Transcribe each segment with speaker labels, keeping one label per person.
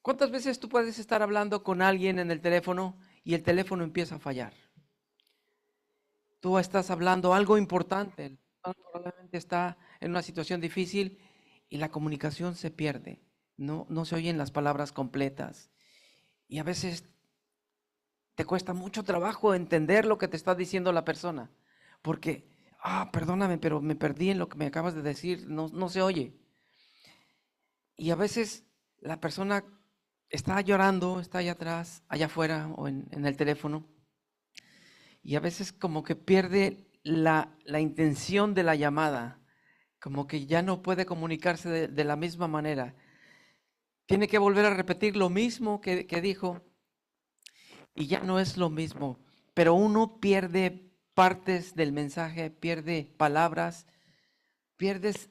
Speaker 1: ¿Cuántas veces tú puedes estar hablando con alguien en el teléfono y el teléfono empieza a fallar? Tú estás hablando algo importante, el probablemente está en una situación difícil y la comunicación se pierde. No se oyen las palabras completas. Y a veces te cuesta mucho trabajo entender lo que te está diciendo la persona. Porque, perdóname, pero me perdí en lo que me acabas de decir, no se oye. Y a veces la persona está llorando, está allá atrás, allá afuera o en el teléfono. Y a veces como que pierde la intención de la llamada, como que ya no puede comunicarse de la misma manera. Tiene que volver a repetir lo mismo que dijo y ya no es lo mismo. Pero uno pierde partes del mensaje, pierde palabras, pierdes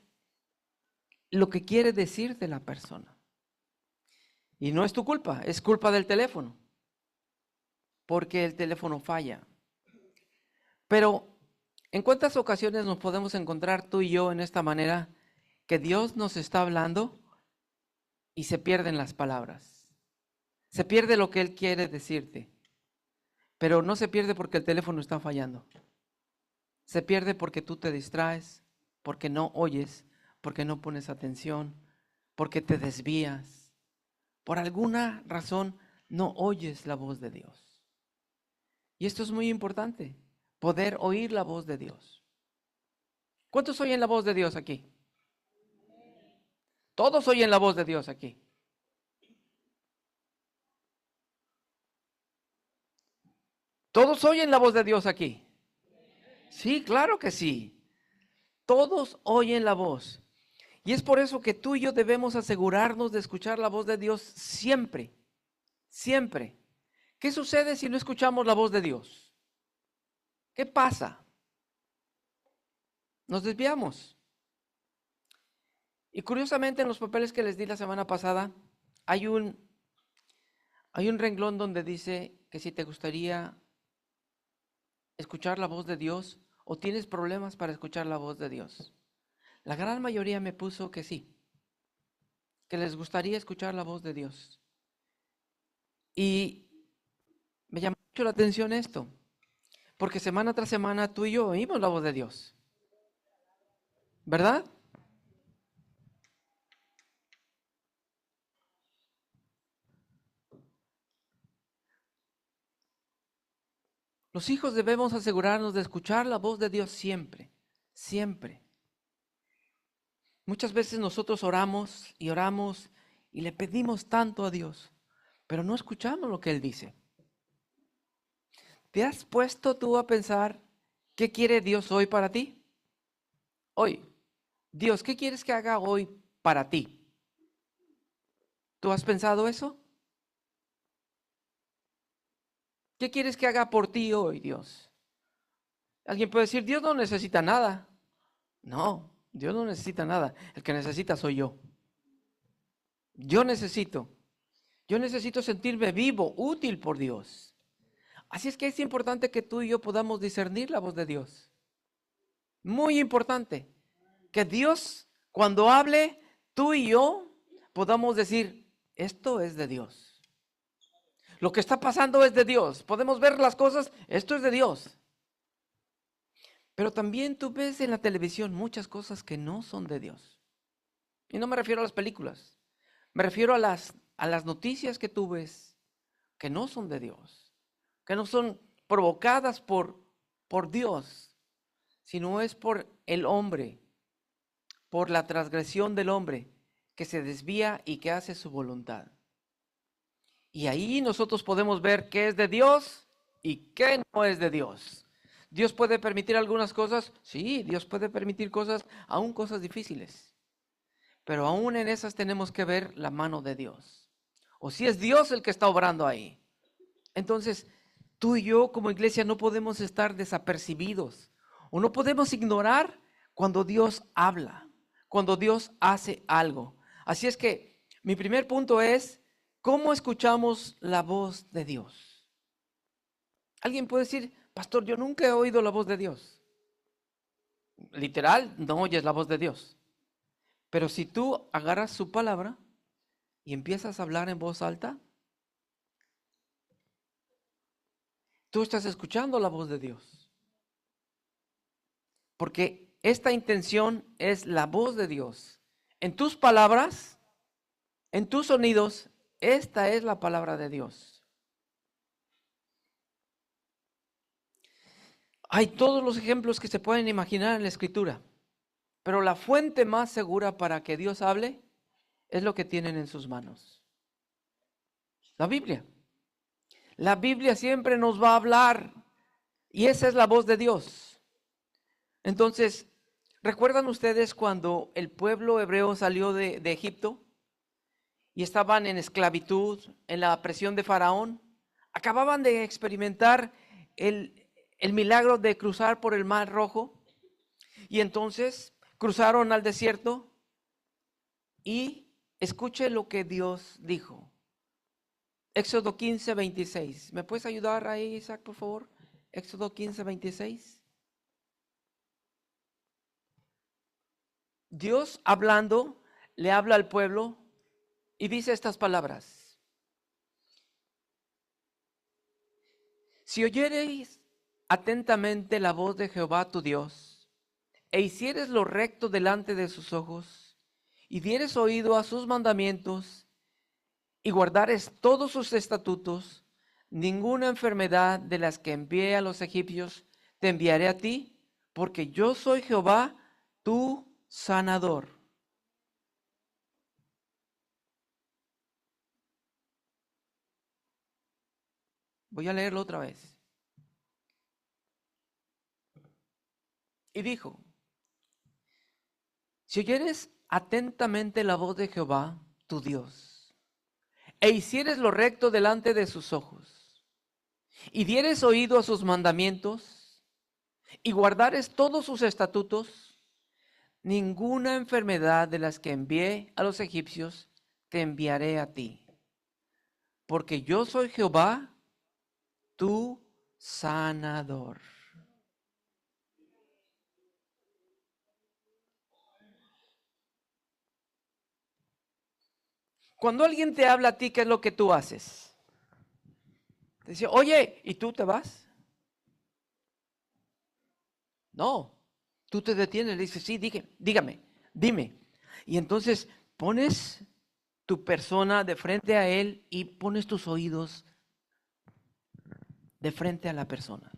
Speaker 1: lo que quiere decir de la persona. Y no es tu culpa, es culpa del teléfono, porque el teléfono falla. Pero, ¿en cuántas ocasiones nos podemos encontrar tú y yo en esta manera que Dios nos está hablando y se pierden las palabras? Se pierde lo que Él quiere decirte, pero no se pierde porque el teléfono está fallando. Se pierde porque tú te distraes, porque no oyes, porque no pones atención, porque te desvías. Por alguna razón no oyes la voz de Dios. Y esto es muy importante, poder oír la voz de Dios. ¿Cuántos oyen la voz de Dios aquí? Todos oyen la voz de Dios aquí. Todos oyen la voz de Dios aquí. Sí, claro que sí. Todos oyen la voz. Y es por eso que tú y yo debemos asegurarnos de escuchar la voz de Dios siempre, siempre. ¿Qué sucede si no escuchamos la voz de Dios? ¿Qué pasa? Nos desviamos. Y curiosamente en los papeles que les di la semana pasada, hay un, hay un renglón donde dice que si te gustaría escuchar la voz de Dios o tienes problemas para escuchar la voz de Dios. La gran mayoría me puso que sí, que les gustaría escuchar la voz de Dios. Y me llamó mucho la atención esto, porque semana tras semana tú y yo oímos la voz de Dios, ¿verdad? Los hijos debemos asegurarnos de escuchar la voz de Dios siempre, siempre. Muchas veces nosotros oramos y le pedimos tanto a Dios, pero no escuchamos lo que Él dice. ¿Te has puesto tú a pensar qué quiere Dios hoy para ti? Hoy, Dios, ¿qué quieres que haga hoy para ti? ¿Tú has pensado eso? ¿Qué quieres que haga por ti hoy, Dios? Alguien puede decir, Dios no necesita nada. No, Dios no necesita nada. El que necesita soy yo. Yo necesito. Yo necesito sentirme vivo, útil por Dios. Así es que es importante que tú y yo podamos discernir la voz de Dios. Muy importante. Que Dios, cuando hable, tú y yo podamos decir, esto es de Dios. Lo que está pasando es de Dios. Podemos ver las cosas, esto es de Dios. Pero también tú ves en la televisión muchas cosas que no son de Dios. Y no me refiero a las películas. Me refiero a las noticias que tú ves que no son de Dios. Que no son provocadas por Dios, sino es por el hombre, por la transgresión del hombre que se desvía y que hace su voluntad. Y ahí nosotros podemos ver qué es de Dios y qué no es de Dios. ¿Dios puede permitir algunas cosas? Sí, Dios puede permitir cosas, aún cosas difíciles. Pero aún en esas tenemos que ver la mano de Dios. O si es Dios el que está obrando ahí. Entonces, tú y yo como iglesia no podemos estar desapercibidos. O no podemos ignorar cuando Dios habla, cuando Dios hace algo. Así es que mi primer punto es, ¿cómo escuchamos la voz de Dios? Alguien puede decir, pastor, yo nunca he oído la voz de Dios. Literal, no oyes la voz de Dios. Pero si tú agarras su palabra y empiezas a hablar en voz alta, tú estás escuchando la voz de Dios. Porque esta intención es la voz de Dios. En tus palabras, en tus sonidos, esta es la palabra de Dios. Hay todos los ejemplos que se pueden imaginar en la Escritura, pero la fuente más segura para que Dios hable es lo que tienen en sus manos. La Biblia. La Biblia siempre nos va a hablar y esa es la voz de Dios. Entonces, ¿recuerdan ustedes cuando el pueblo hebreo salió de Egipto y estaban en esclavitud, en la presión de Faraón? Acababan de experimentar el milagro de cruzar por el Mar Rojo y entonces cruzaron al desierto y escuche lo que Dios dijo. Éxodo 15, 26. ¿Me puedes ayudar ahí, Isaac, por favor? Éxodo 15, 26. Dios hablando, le habla al pueblo y dice estas palabras. Si oyereis atentamente la voz de Jehová tu Dios, e hicieres lo recto delante de sus ojos, y dieres oído a sus mandamientos, y guardares todos sus estatutos, ninguna enfermedad de las que envié a los egipcios te enviaré a ti, porque yo soy Jehová, tu sanador. Voy a leerlo otra vez. Y dijo, si oyeres atentamente la voz de Jehová, tu Dios, e hicieres lo recto delante de sus ojos, y dieres oído a sus mandamientos, y guardares todos sus estatutos, ninguna enfermedad de las que envié a los egipcios te enviaré a ti, porque yo soy Jehová, tu sanador. Cuando alguien te habla a ti, ¿qué es lo que tú haces? Te dice, oye, ¿y tú te vas? No, tú te detienes, le dices, sí, dígame, dime. Y entonces pones tu persona de frente a él y pones tus oídos de frente a la persona.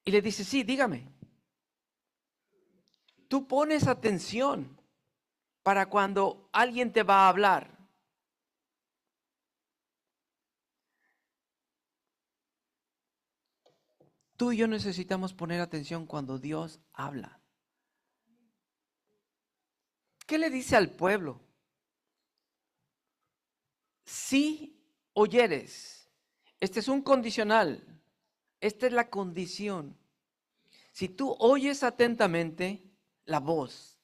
Speaker 1: Y le dices, sí, dígame. Tú pones atención para cuando alguien te va a hablar. Tú y yo necesitamos poner atención cuando Dios habla. ¿Qué le dice al pueblo? Si oyeres, este es un condicional, esta es la condición. Si tú oyes atentamente la voz,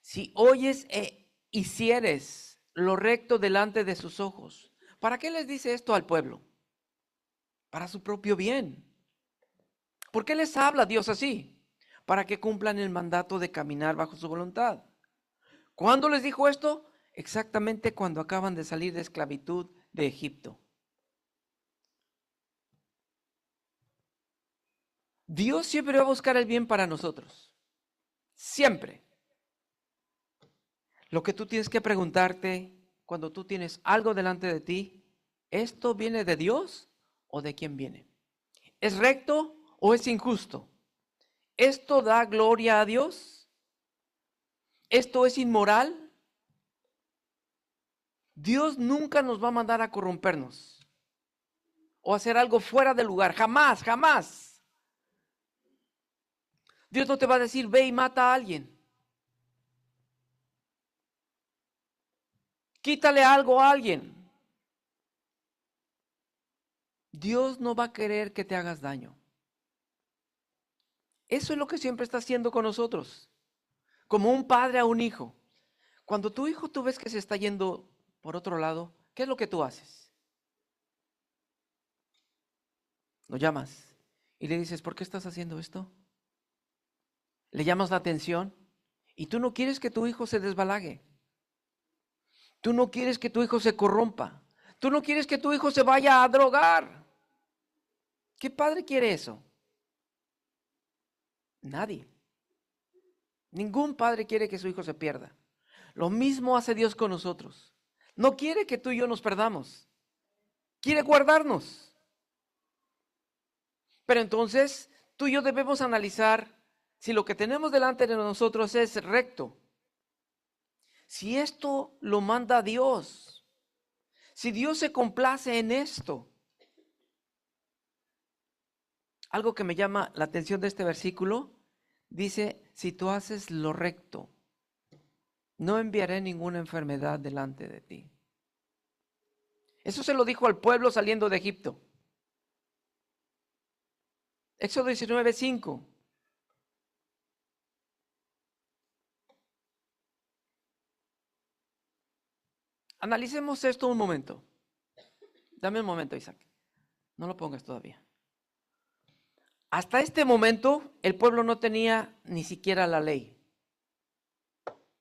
Speaker 1: si oyes e hicieres lo recto delante de sus ojos, ¿para qué les dice esto al pueblo? Para su propio bien. ¿Por qué les habla Dios así? Para que cumplan el mandato de caminar bajo su voluntad. ¿Cuándo les dijo esto? Exactamente cuando acaban de salir de esclavitud de Egipto. Dios siempre va a buscar el bien para nosotros. Siempre. Lo que tú tienes que preguntarte cuando tú tienes algo delante de ti, ¿esto viene de Dios o de quién viene? ¿Es recto o es injusto? ¿Esto da gloria a Dios? ¿Esto es inmoral? Dios nunca nos va a mandar a corrompernos o hacer algo fuera de lugar. Jamás, jamás. Dios no te va a decir, ve y mata a alguien. Quítale algo a alguien. Dios no va a querer que te hagas daño. Eso es lo que siempre está haciendo con nosotros. Como un padre a un hijo. Cuando tu hijo tú ves que se está yendo por otro lado, ¿qué es lo que tú haces? Lo llamas y le dices, ¿por qué estás haciendo esto? Le llamas la atención y tú no quieres que tu hijo se desbalague. Tú no quieres que tu hijo se corrompa. Tú no quieres que tu hijo se vaya a drogar. ¿Qué padre quiere eso? Nadie. Ningún padre quiere que su hijo se pierda. Lo mismo hace Dios con nosotros. No quiere que tú y yo nos perdamos. Quiere guardarnos. Pero entonces tú y yo debemos analizar si lo que tenemos delante de nosotros es recto. Si esto lo manda Dios. Si Dios se complace en esto. Algo que me llama la atención de este versículo, dice, si tú haces lo recto, no enviaré ninguna enfermedad delante de ti. Eso se lo dijo al pueblo saliendo de Egipto. Éxodo 19:5. Analicemos esto un momento. Dame un momento, Isaac. No lo pongas todavía. Hasta este momento, el pueblo no tenía ni siquiera la ley.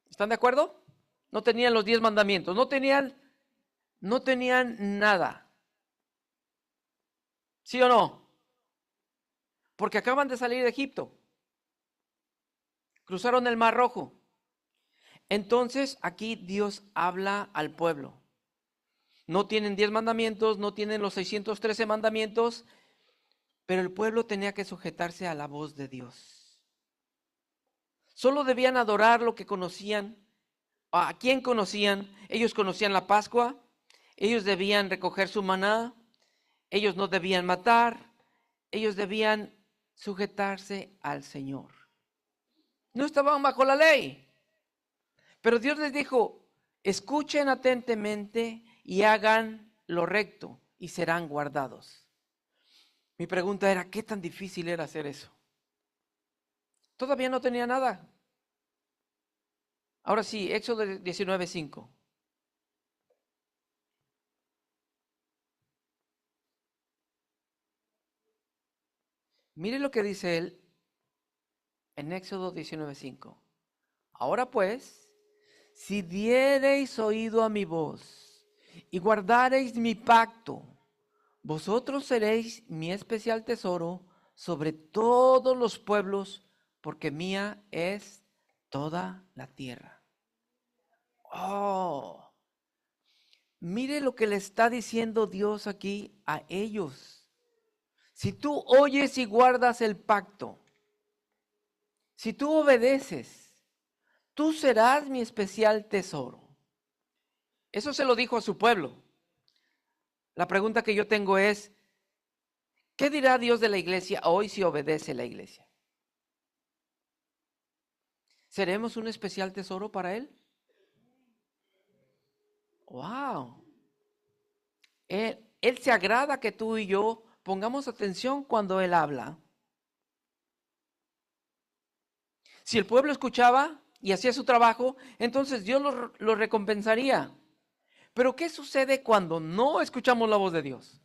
Speaker 1: ¿Están de acuerdo? No tenían los 10 mandamientos, no tenían nada. ¿Sí o no? Porque acaban de salir de Egipto. Cruzaron el Mar Rojo. Entonces, aquí Dios habla al pueblo. No tienen 10 mandamientos, no tienen los 613 mandamientos, pero el pueblo tenía que sujetarse a la voz de Dios. Solo debían adorar lo que conocían. ¿A quién conocían? Ellos conocían la Pascua, ellos debían recoger su maná, ellos no debían matar, ellos debían sujetarse al Señor. No estaban bajo la ley, pero Dios les dijo, escuchen atentamente y hagan lo recto y serán guardados. Mi pregunta era, ¿qué tan difícil era hacer eso? Todavía no tenía nada. Ahora sí, Éxodo 19:5. Mire lo que dice él en Éxodo 19:5. Ahora pues, si diereis oído a mi voz y guardareis mi pacto, vosotros seréis mi especial tesoro sobre todos los pueblos, porque mía es toda la tierra. Oh, mire lo que le está diciendo Dios aquí a ellos. Si tú oyes y guardas el pacto, si tú obedeces, tú serás mi especial tesoro. Eso se lo dijo a su pueblo. La pregunta que yo tengo es, ¿qué dirá Dios de la iglesia hoy si obedece la iglesia? ¿Seremos un especial tesoro para Él? ¡Wow! Él se agrada que tú y yo pongamos atención cuando Él habla. Si el pueblo escuchaba y hacía su trabajo, entonces Dios lo recompensaría. Pero ¿qué sucede cuando no escuchamos la voz de Dios?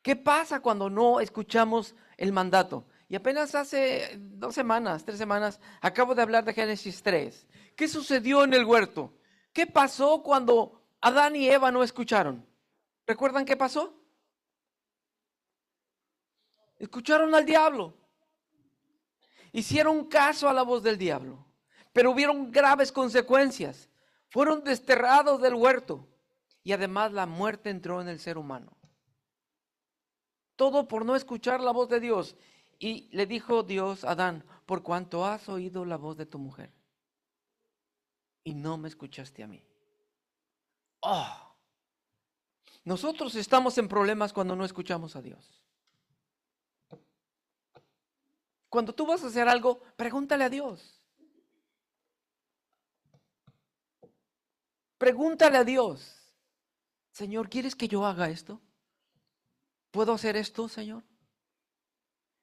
Speaker 1: ¿Qué pasa cuando no escuchamos el mandato? Y apenas hace 2 semanas, 3 semanas, acabo de hablar de Génesis 3. ¿Qué sucedió en el huerto? ¿Qué pasó cuando Adán y Eva no escucharon? ¿Recuerdan qué pasó? Escucharon al diablo. Hicieron caso a la voz del diablo. Pero hubieron graves consecuencias. Fueron desterrados del huerto. Y además la muerte entró en el ser humano. Todo por no escuchar la voz de Dios. Y le dijo Dios a Adán, por cuanto has oído la voz de tu mujer y no me escuchaste a mí. Oh, nosotros estamos en problemas cuando no escuchamos a Dios. Cuando tú vas a hacer algo, pregúntale a Dios. Pregúntale a Dios. Señor, ¿quieres que yo haga esto? ¿Puedo hacer esto, Señor?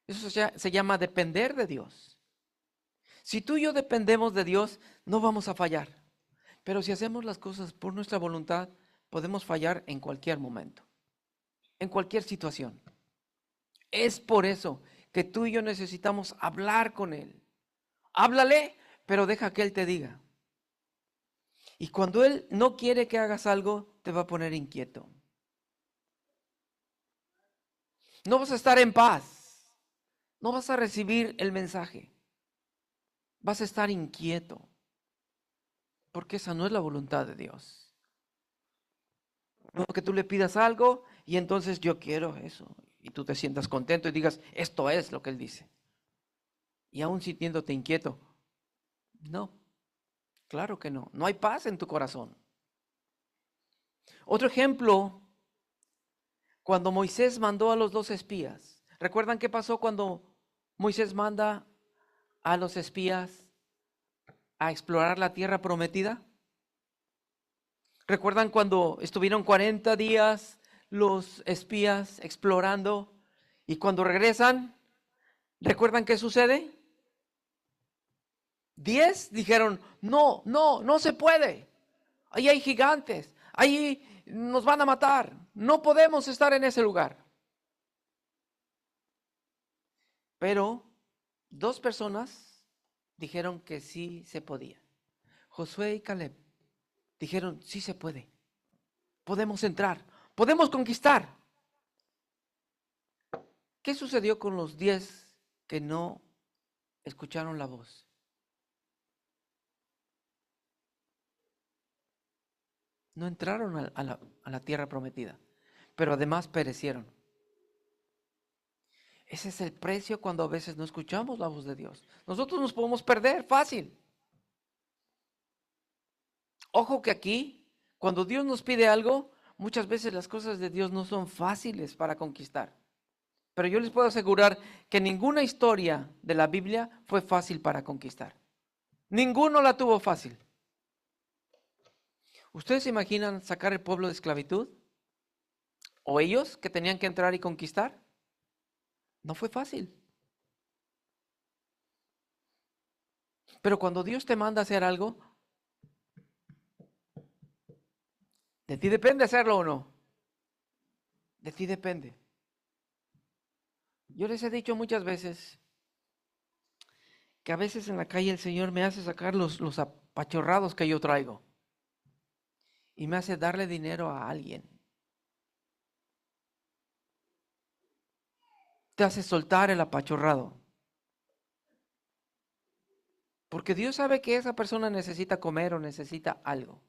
Speaker 1: Eso se llama depender de Dios. Si tú y yo dependemos de Dios, no vamos a fallar. Pero si hacemos las cosas por nuestra voluntad, podemos fallar en cualquier momento, en cualquier situación. Es por eso que tú y yo necesitamos hablar con Él. Háblale, pero deja que Él te diga. Y cuando Él no quiere que hagas algo, te va a poner inquieto. No vas a estar en paz. No vas a recibir el mensaje. Vas a estar inquieto. Porque esa no es la voluntad de Dios. No que tú le pidas algo y entonces yo quiero eso. Y tú te sientas contento y digas, esto es lo que Él dice. Y aún sintiéndote inquieto. No, claro que no. No hay paz en tu corazón. Otro ejemplo, cuando Moisés mandó a los 2 espías. ¿Recuerdan qué pasó cuando Moisés manda a los espías a explorar la tierra prometida? ¿Recuerdan cuando estuvieron 40 días los espías explorando y cuando regresan, recuerdan qué sucede? 10 dijeron, no, no, no se puede. Ahí hay gigantes, ahí nos van a matar, no podemos estar en ese lugar. Pero 2 personas dijeron que sí se podía. Josué y Caleb dijeron, sí se puede, podemos entrar, podemos conquistar. ¿Qué sucedió con los 10 que no escucharon la voz? No entraron a la tierra prometida, pero además perecieron. Ese es el precio cuando a veces no escuchamos la voz de Dios. Nosotros nos podemos perder fácil. Ojo que aquí, cuando Dios nos pide algo, muchas veces las cosas de Dios no son fáciles para conquistar. Pero yo les puedo asegurar que ninguna historia de la Biblia fue fácil para conquistar. Ninguno la tuvo fácil. ¿Ustedes se imaginan sacar el pueblo de esclavitud? ¿O ellos que tenían que entrar y conquistar? No fue fácil. Pero cuando Dios te manda a hacer algo, de ti depende hacerlo o no. De ti depende. Yo les he dicho muchas veces que a veces en la calle el Señor me hace sacar los apachorrados que yo traigo. Y me hace darle dinero a alguien. Te hace soltar el apachorrado. Porque Dios sabe que esa persona necesita comer o necesita algo.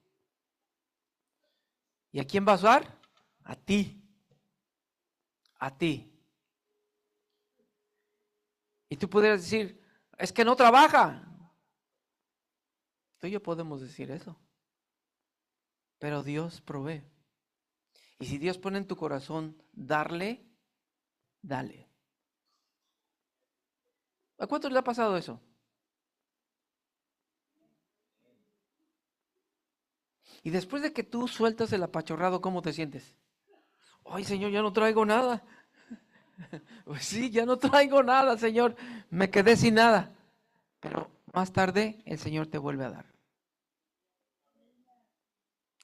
Speaker 1: ¿Y a quién va a usar? A ti. A ti. Y tú pudieras decir, es que no trabaja. Tú y yo podemos decir eso. Pero Dios provee. Y si Dios pone en tu corazón darle, dale. ¿A cuántos le ha pasado eso? Y después de que tú sueltas el apachorrado, ¿cómo te sientes? Ay, Señor, ya no traigo nada. Pues sí, ya no traigo nada, Señor. Me quedé sin nada. Pero más tarde el Señor te vuelve a dar.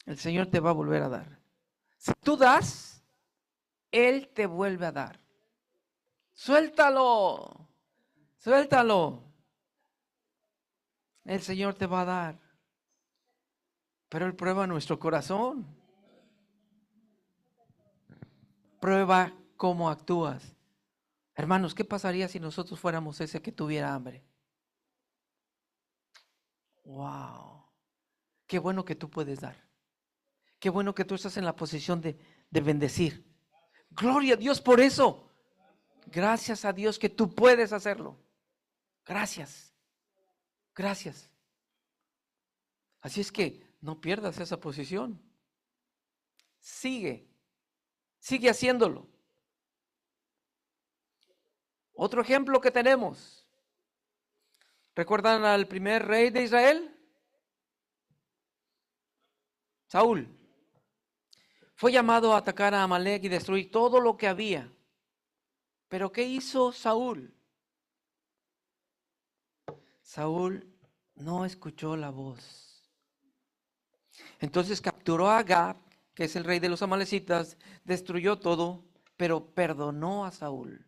Speaker 1: El Señor te va a volver a dar. Si tú das, Él te vuelve a dar. Suéltalo. Suéltalo. El Señor te va a dar. Pero Él prueba nuestro corazón. Prueba cómo actúas. Hermanos, ¿qué pasaría si nosotros fuéramos ese que tuviera hambre? Wow. Qué bueno que tú puedes dar. Qué bueno que tú estás en la posición de bendecir. Gloria a Dios por eso. Gracias a Dios que tú puedes hacerlo. Gracias. Gracias. Así es que no pierdas esa posición. Sigue. Sigue haciéndolo. Otro ejemplo que tenemos. ¿Recuerdan al primer rey de Israel? Saúl. Fue llamado a atacar a Amalek y destruir todo lo que había. Pero ¿qué hizo Saúl? Saúl no escuchó la voz. Entonces capturó a Agag, que es el rey de los amalecitas, destruyó todo, pero perdonó a Saúl.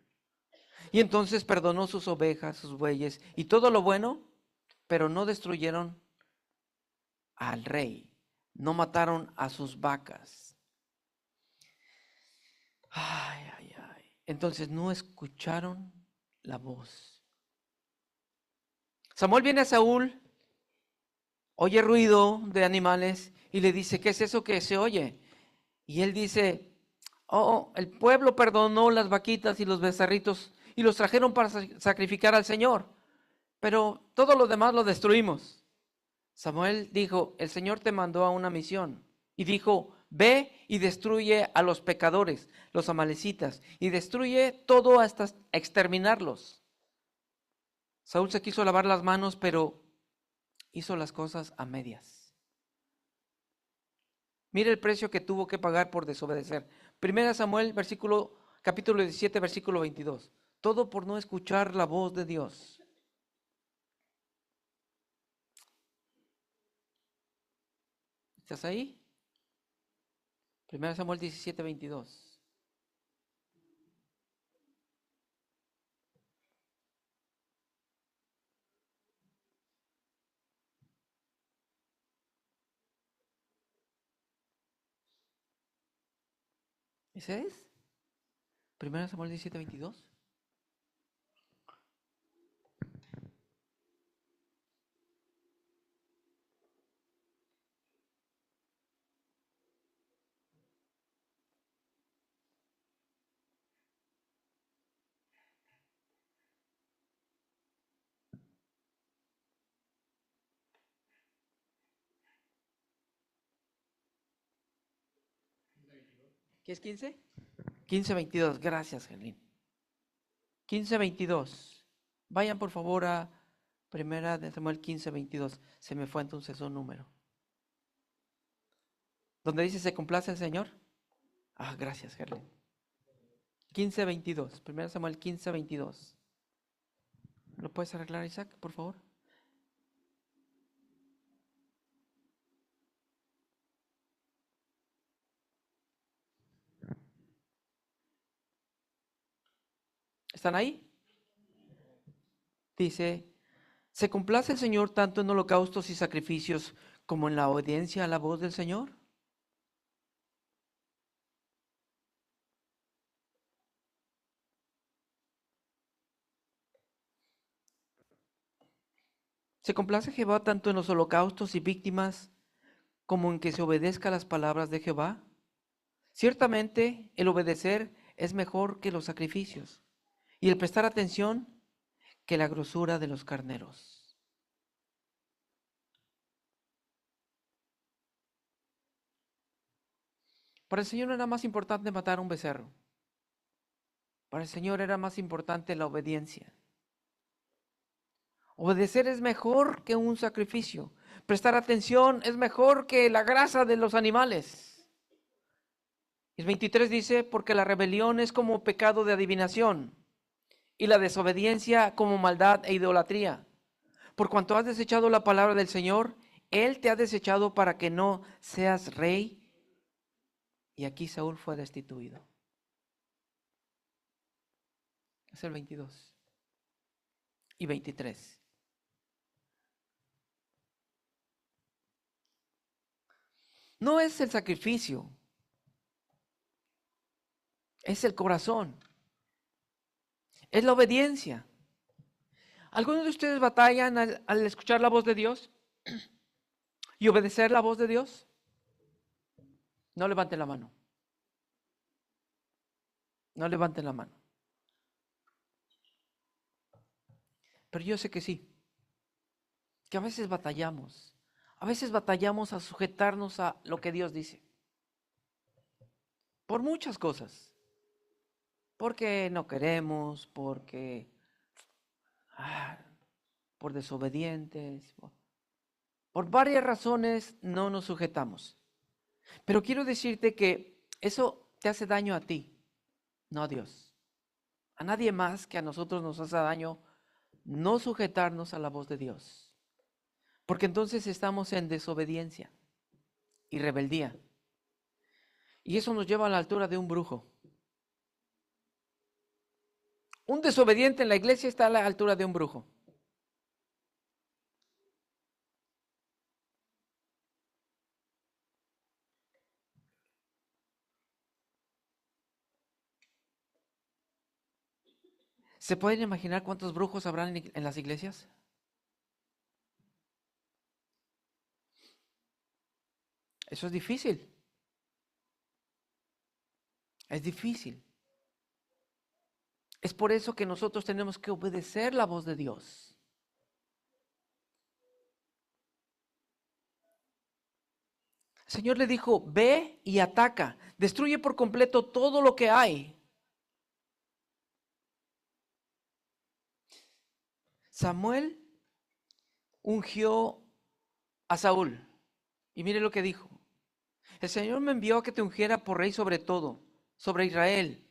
Speaker 1: Y entonces perdonó sus ovejas, sus bueyes y todo lo bueno, pero no destruyeron al rey, no mataron a sus vacas. Ay, ay, ay. Entonces no escucharon la voz. Samuel viene a Saúl, oye ruido de animales y le dice, ¿qué es eso que se oye? Y él dice, oh, el pueblo perdonó las vaquitas y los becerritos y los trajeron para sacrificar al Señor, pero todo lo demás lo destruimos. Samuel dijo, el Señor te mandó a una misión y dijo, ve y destruye a los pecadores, los amalecitas, y destruye todo hasta exterminarlos. Saúl se quiso lavar las manos, pero hizo las cosas a medias. Mire el precio que tuvo que pagar por desobedecer. Primera Samuel, capítulo 17, versículo 22. Todo por no escuchar la voz de Dios. ¿Estás ahí? Primera Samuel 17, 22. ¿Ese es? Primera Samuel 17, 22. ¿Qué es 15? 15, 22. Gracias, Gerlín. 15, 22. Vayan por favor a Primera de Samuel 15, 22. Se me fue entonces un número. ¿Dónde dice se complace el Señor? Ah, gracias, Gerlín. 15, 22. Primera Samuel 15, 22. ¿Lo puedes arreglar, Isaac, por favor? ¿Están ahí? Dice, ¿se complace el Señor tanto en holocaustos y sacrificios como en la obediencia a la voz del Señor? ¿Se complace Jehová tanto en los holocaustos y víctimas como en que se obedezca las palabras de Jehová? Ciertamente el obedecer es mejor que los sacrificios y el prestar atención que la grosura de los carneros. Para el Señor era más importante matar un becerro. Para el Señor era más importante la obediencia. Obedecer es mejor que un sacrificio. Prestar atención es mejor que la grasa de los animales. El 23 dice, porque la rebelión es como pecado de adivinación y la desobediencia como maldad e idolatría. Por cuanto has desechado la palabra del Señor, Él te ha desechado para que no seas rey. Y aquí Saúl fue destituido. Es el 22 y 23. No es el sacrificio, es el corazón, es la obediencia. ¿Algunos de ustedes batallan al escuchar la voz de Dios y obedecer la voz de Dios? No levanten la mano. No levanten la mano. Pero yo sé que sí, que a veces batallamos. A veces batallamos a sujetarnos a lo que Dios dice. Por muchas cosas. Porque no queremos, porque por desobedientes, por varias razones no nos sujetamos. Pero quiero decirte que eso te hace daño a ti, no a Dios. A nadie más que a nosotros nos hace daño no sujetarnos a la voz de Dios. Porque entonces estamos en desobediencia y rebeldía. Y eso nos lleva a la altura de un brujo. Un desobediente en la iglesia está a la altura de un brujo. ¿Se pueden imaginar cuántos brujos habrán en las iglesias? Eso es difícil. Es difícil. Es por eso que nosotros tenemos que obedecer la voz de Dios. El Señor le dijo, ve y ataca, destruye por completo todo lo que hay. Samuel ungió a Saúl. Y mire lo que dijo. El Señor me envió a que te ungiera por rey sobre todo, sobre Israel.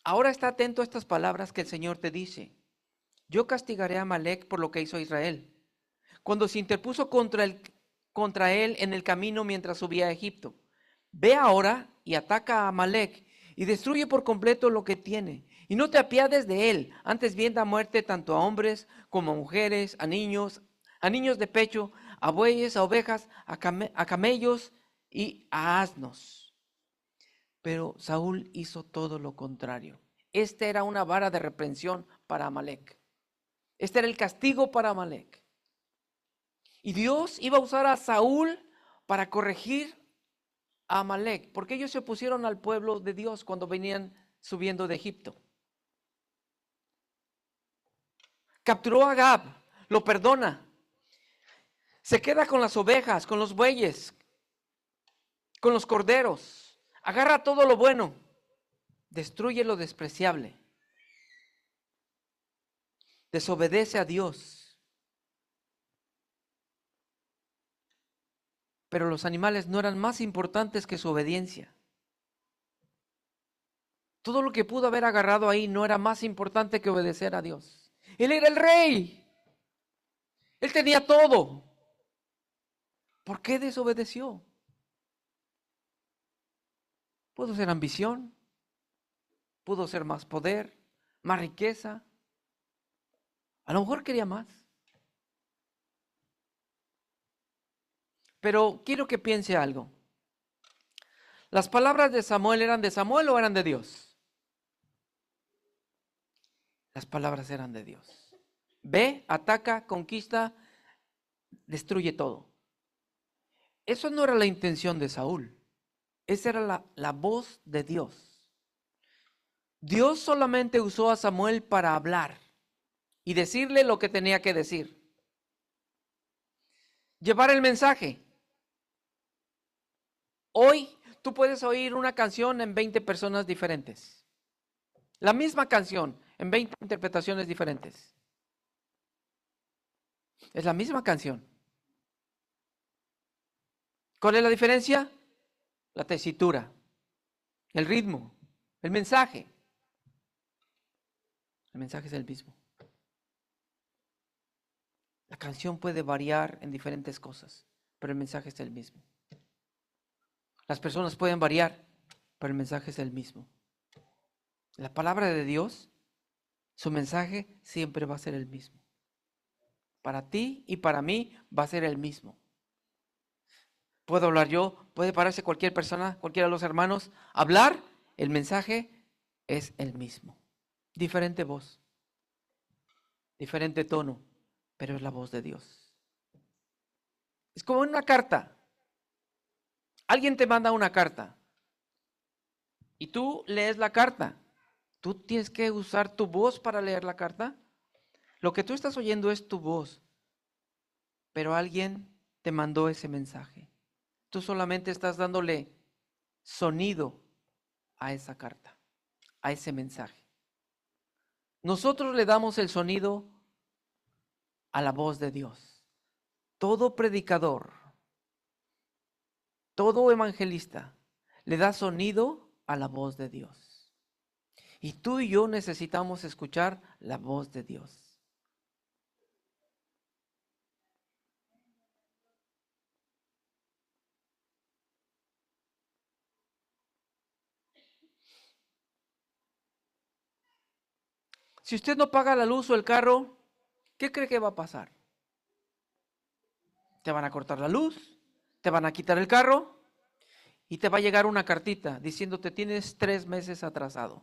Speaker 1: Ahora está atento a estas palabras que el Señor te dice. Yo castigaré a Amalec por lo que hizo Israel, cuando se interpuso contra él en el camino mientras subía a Egipto. Ve ahora y ataca a Amalec y destruye por completo lo que tiene. Y no te apiades de él, antes bien da muerte tanto a hombres como a mujeres, a niños de pecho, a bueyes, a ovejas, a camellos y a asnos. Pero Saúl hizo todo lo contrario. Esta era una vara de reprensión para Amalec. Este era el castigo para Amalec. Y Dios iba a usar a Saúl para corregir a Amalec, porque ellos se opusieron al pueblo de Dios cuando venían subiendo de Egipto. Capturó a Gab, lo perdona. Se queda con las ovejas, con los bueyes, con los corderos. Agarra todo lo bueno, destruye lo despreciable. Desobedece a Dios. Pero los animales no eran más importantes que su obediencia. Todo lo que pudo haber agarrado ahí no era más importante que obedecer a Dios. Él era el rey. Él tenía todo. ¿Por qué desobedeció? Pudo ser ambición, pudo ser más poder, más riqueza. A lo mejor quería más. Pero quiero que piense algo. ¿Las palabras de Samuel eran de Samuel o eran de Dios? Las palabras eran de Dios. Ve, ataca, conquista, destruye todo. Eso no era la intención de Saúl. Esa era la voz de Dios. Dios solamente usó a Samuel para hablar y decirle lo que tenía que decir. Llevar el mensaje. Hoy tú puedes oír una canción en 20 personas diferentes. La misma canción en 20 interpretaciones diferentes. Es la misma canción. ¿Cuál es la diferencia? La tesitura, el ritmo, el mensaje. El mensaje es el mismo. La canción puede variar en diferentes cosas, pero el mensaje es el mismo. Las personas pueden variar, pero el mensaje es el mismo. La palabra de Dios, su mensaje siempre va a ser el mismo. Para ti y para mí va a ser el mismo. Puedo hablar yo, puede pararse cualquier persona, cualquiera de los hermanos, hablar, el mensaje es el mismo. Diferente voz, diferente tono, pero es la voz de Dios. Es como una carta. Alguien te manda una carta y tú lees la carta. ¿Tú tienes que usar tu voz para leer la carta? Lo que tú estás oyendo es tu voz, pero alguien te mandó ese mensaje. Tú solamente estás dándole sonido a esa carta, a ese mensaje. Nosotros le damos el sonido a la voz de Dios. Todo predicador, todo evangelista le da sonido a la voz de Dios. Y tú y yo necesitamos escuchar la voz de Dios. Si usted no paga la luz o el carro, ¿qué cree que va a pasar? Te van a cortar la luz, te van a quitar el carro y te va a llegar una cartita diciéndote tienes 3 meses atrasado.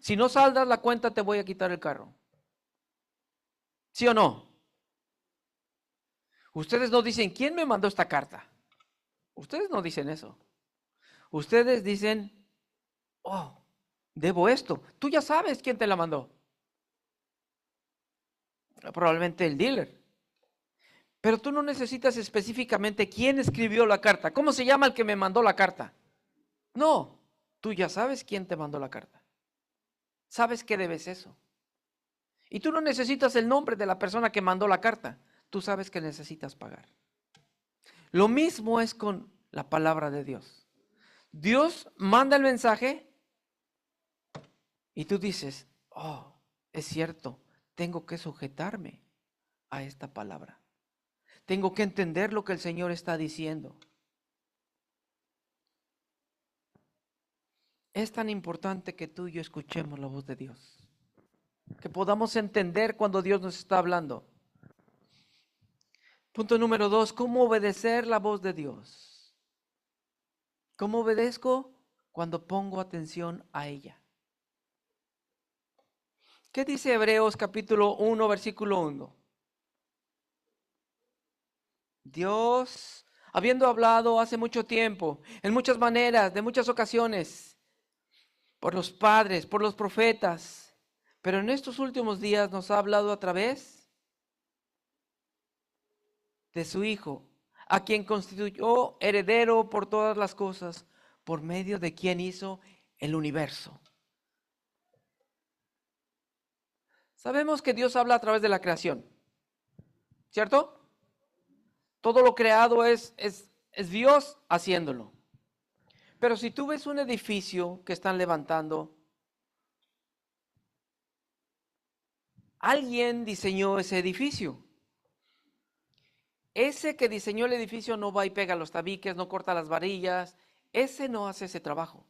Speaker 1: Si no saldas la cuenta, te voy a quitar el carro. ¿Sí o no? Ustedes no dicen, ¿quién me mandó esta carta? Ustedes no dicen eso. Ustedes dicen, oh, debo esto. Tú ya sabes quién te la mandó. Probablemente el dealer. Pero tú no necesitas específicamente quién escribió la carta. ¿Cómo se llama el que me mandó la carta? No, tú ya sabes quién te mandó la carta. Sabes que debes eso. Y tú no necesitas el nombre de la persona que mandó la carta. Tú sabes que necesitas pagar. Lo mismo es con la palabra de Dios. Dios manda el mensaje y tú dices, oh, es cierto, tengo que sujetarme a esta palabra. Tengo que entender lo que el Señor está diciendo. Es tan importante que tú y yo escuchemos la voz de Dios. Que podamos entender cuando Dios nos está hablando. Punto número 2, ¿cómo obedecer la voz de Dios? ¿Cómo obedezco? Cuando pongo atención a ella. ¿Qué dice Hebreos capítulo 1, versículo 1? Dios, habiendo hablado hace mucho tiempo, en muchas maneras, de muchas ocasiones, por los padres, por los profetas, pero en estos últimos días nos ha hablado a través de su Hijo, a quien constituyó heredero por todas las cosas, por medio de quien hizo el universo. Sabemos que Dios habla a través de la creación, ¿cierto? Todo lo creado es Dios haciéndolo. Pero si tú ves un edificio que están levantando, alguien diseñó ese edificio. Ese que diseñó el edificio no va y pega los tabiques, no corta las varillas. Ese no hace ese trabajo.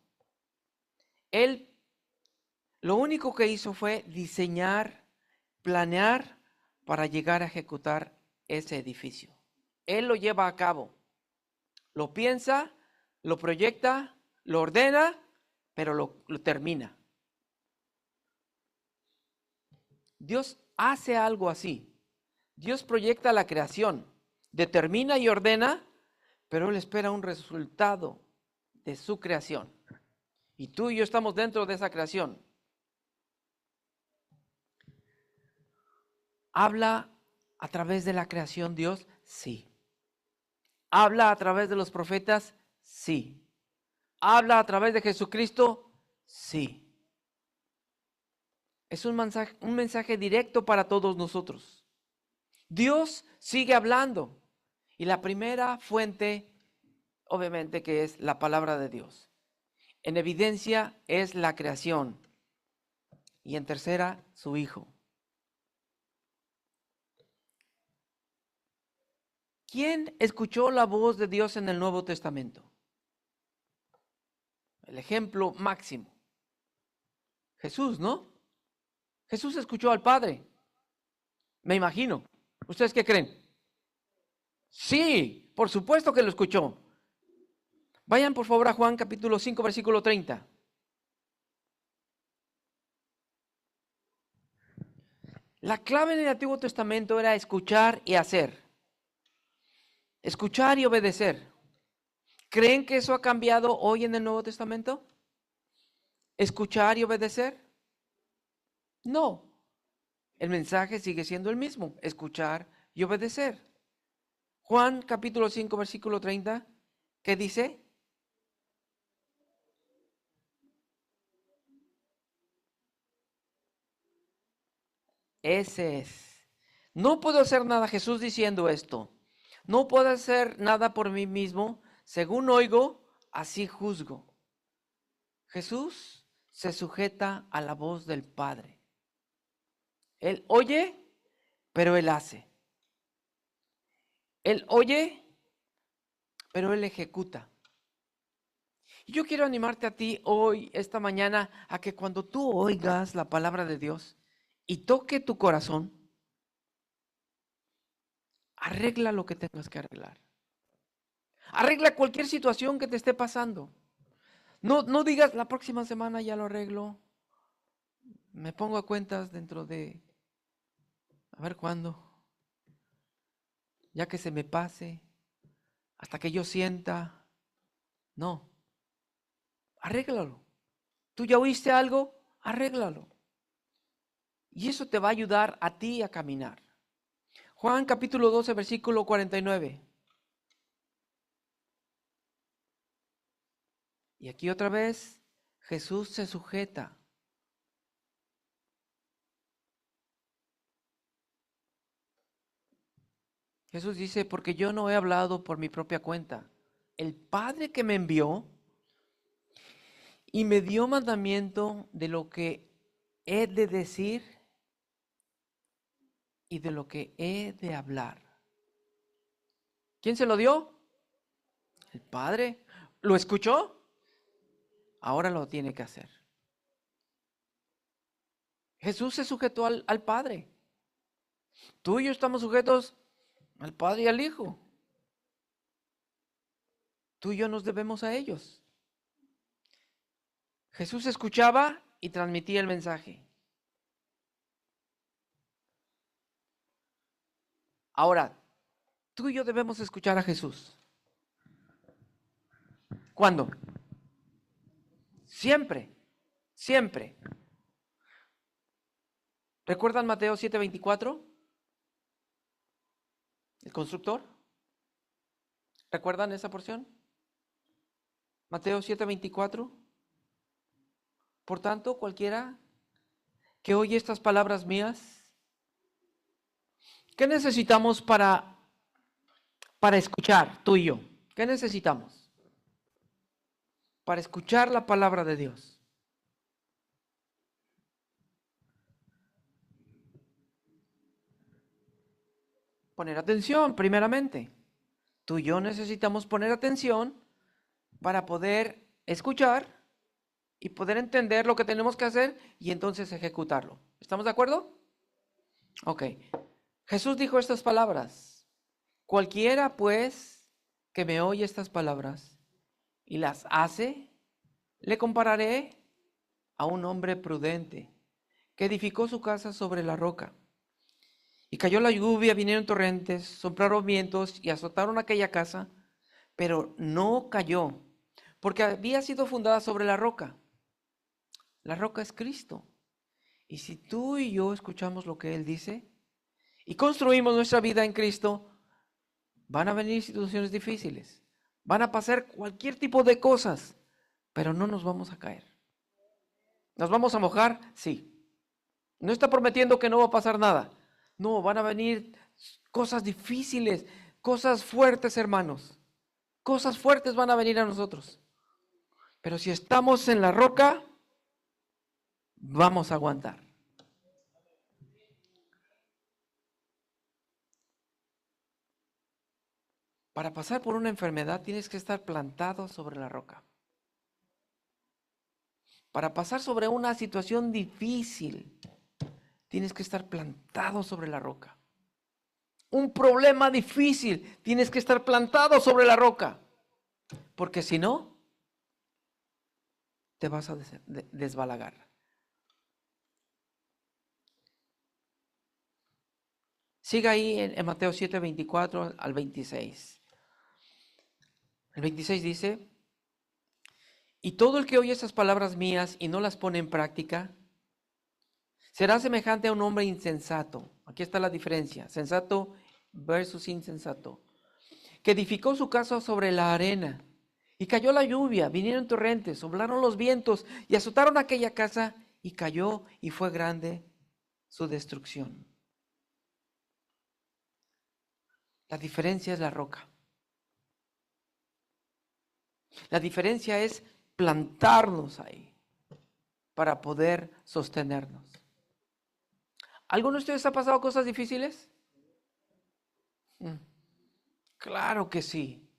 Speaker 1: Él lo único que hizo fue diseñar, planear para llegar a ejecutar ese edificio. Él lo lleva a cabo. Lo piensa, lo proyecta, lo ordena, pero lo termina. Dios hace algo así. Dios proyecta la creación, determina y ordena, pero Él espera un resultado de su creación. Y tú y yo estamos dentro de esa creación. ¿Habla a través de la creación Dios? Sí. ¿Habla a través de los profetas? Sí. ¿Habla a través de Jesucristo? Sí. Es un mensaje directo para todos nosotros. Dios sigue hablando. Y la primera fuente, obviamente, que es la palabra de Dios. En evidencia es la creación. Y en tercera, su Hijo. ¿Quién escuchó la voz de Dios en el Nuevo Testamento? El ejemplo máximo. Jesús, ¿no? Jesús escuchó al Padre. Me imagino. ¿Ustedes qué creen? Sí, por supuesto que lo escuchó. Vayan por favor a Juan capítulo 5, versículo 30. La clave en el Antiguo Testamento era escuchar y hacer. Escuchar y obedecer. ¿Creen que eso ha cambiado hoy en el Nuevo Testamento? ¿Escuchar y obedecer? No. El mensaje sigue siendo el mismo, escuchar y obedecer. Juan capítulo 5, versículo 30, ¿qué dice? Ese es. No puedo hacer nada, Jesús diciendo esto. No puedo hacer nada por mí mismo. Según oigo, así juzgo. Jesús se sujeta a la voz del Padre. Él oye, pero Él hace. Él oye, pero Él ejecuta. Y yo quiero animarte a ti hoy, esta mañana, a que cuando tú oigas la palabra de Dios y toque tu corazón, arregla lo que tengas que arreglar. Arregla cualquier situación que te esté pasando. No digas, la próxima semana ya lo arreglo. Me pongo a cuentas dentro de, a ver cuándo, ya que se me pase, hasta que yo sienta. No, arréglalo. ¿Tú ya oíste algo? Arréglalo. Y eso te va a ayudar a ti a caminar. Juan capítulo 12, versículo 49. Y aquí otra vez Jesús se sujeta. Jesús dice, porque yo no he hablado por mi propia cuenta. El Padre que me envió y me dio mandamiento de lo que he de decir y de lo que he de hablar. ¿Quién se lo dio? El Padre. ¿Lo escuchó? Ahora lo tiene que hacer. Jesús se sujetó al Padre. Tú y yo estamos sujetos al Padre y al Hijo. Tú y yo nos debemos a ellos. Jesús escuchaba y transmitía el mensaje. Ahora, tú y yo debemos escuchar a Jesús. ¿Cuándo? Siempre, siempre. ¿Recuerdan Mateo 7:24? El constructor. ¿Recuerdan esa porción? Mateo 7:24. Por tanto, cualquiera que oye estas palabras mías, ¿qué necesitamos para escuchar, tú y yo? ¿Qué necesitamos para escuchar la palabra de Dios? Poner atención, primeramente. Tú y yo necesitamos poner atención para poder escuchar y poder entender lo que tenemos que hacer y entonces ejecutarlo. ¿Estamos de acuerdo? Ok. Jesús dijo estas palabras. Cualquiera, pues, que me oye estas palabras y las hace, le compararé a un hombre prudente que edificó su casa sobre la roca. Y cayó la lluvia, vinieron torrentes, soplaron vientos y azotaron aquella casa, pero no cayó, porque había sido fundada sobre la roca. La roca es Cristo. Y si tú y yo escuchamos lo que Él dice y construimos nuestra vida en Cristo, van a venir situaciones difíciles, van a pasar cualquier tipo de cosas, pero no nos vamos a caer. ¿Nos vamos a mojar? Sí. No está prometiendo que no va a pasar nada. No, van a venir cosas difíciles, cosas fuertes, hermanos. Cosas fuertes van a venir a nosotros. Pero si estamos en la roca, vamos a aguantar. Para pasar por una enfermedad tienes que estar plantado sobre la roca. Para pasar sobre una situación difícil, tienes que estar plantado sobre la roca. Un problema difícil, tienes que estar plantado sobre la roca. Porque si no, te vas a desbalagar. Siga ahí en Mateo 7, 24 al 26. El 26 dice, y todo el que oye esas palabras mías y no las pone en práctica, será semejante a un hombre insensato. Aquí está la diferencia, sensato versus insensato. Que edificó su casa sobre la arena. Y cayó la lluvia, vinieron torrentes, soplaron los vientos y azotaron aquella casa y cayó y fue grande su destrucción. La diferencia es la roca. La diferencia es plantarnos ahí para poder sostenernos. ¿Alguno de ustedes ha pasado cosas difíciles? Claro que sí.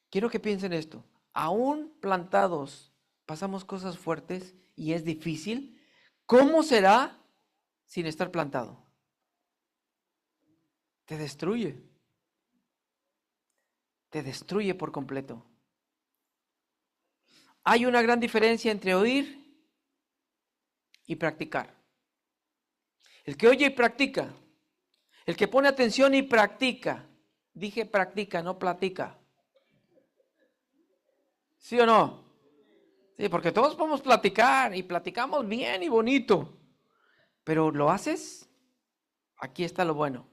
Speaker 1: Quiero que piensen esto. Aún plantados, pasamos cosas fuertes y es difícil. ¿Cómo será sin estar plantado? Te destruye. Te destruye por completo. Hay una gran diferencia entre oír y practicar. El que oye y practica. El que pone atención y practica. Dije practica, no platica. ¿Sí o no? Sí, porque todos podemos platicar y platicamos bien y bonito. Pero ¿lo haces? Aquí está lo bueno.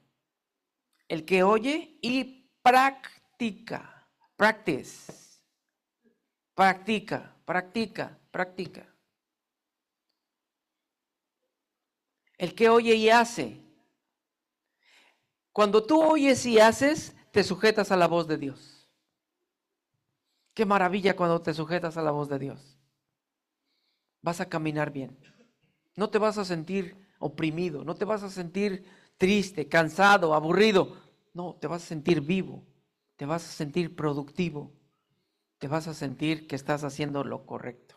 Speaker 1: El que oye y practica. Practice. Practica, practica, practica. El que oye y hace. Cuando tú oyes y haces, te sujetas a la voz de Dios. Qué maravilla cuando te sujetas a la voz de Dios. Vas a caminar bien. No te vas a sentir oprimido, no te vas a sentir triste, cansado, aburrido. No, te vas a sentir vivo, te vas a sentir productivo, te vas a sentir que estás haciendo lo correcto.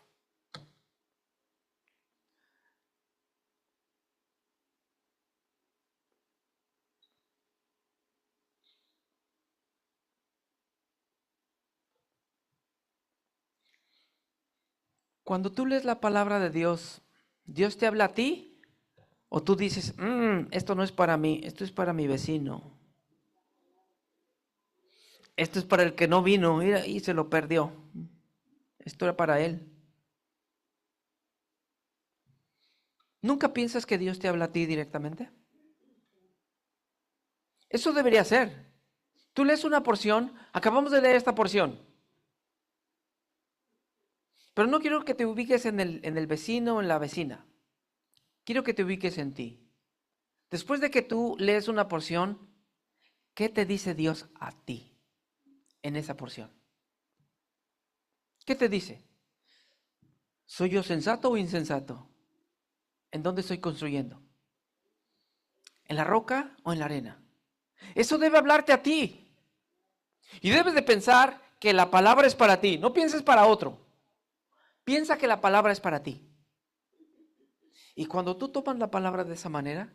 Speaker 1: Cuando tú lees la palabra de Dios, ¿Dios te habla a ti? ¿O tú dices, esto no es para mí, esto es para mi vecino? Esto es para el que no vino y se lo perdió. Esto era para él. ¿Nunca piensas que Dios te habla a ti directamente? Eso debería ser. Tú lees una porción, acabamos de leer esta porción. Pero no quiero que te ubiques en el vecino o en la vecina. Quiero que te ubiques en ti. Después de que tú lees una porción, ¿qué te dice Dios a ti en esa porción? ¿Qué te dice? ¿Soy yo sensato o insensato? ¿En dónde estoy construyendo? ¿En la roca o en la arena? Eso debe hablarte a ti. Y debes de pensar que la palabra es para ti. No pienses para otro. Piensa que la palabra es para ti. Y cuando tú tomas la palabra de esa manera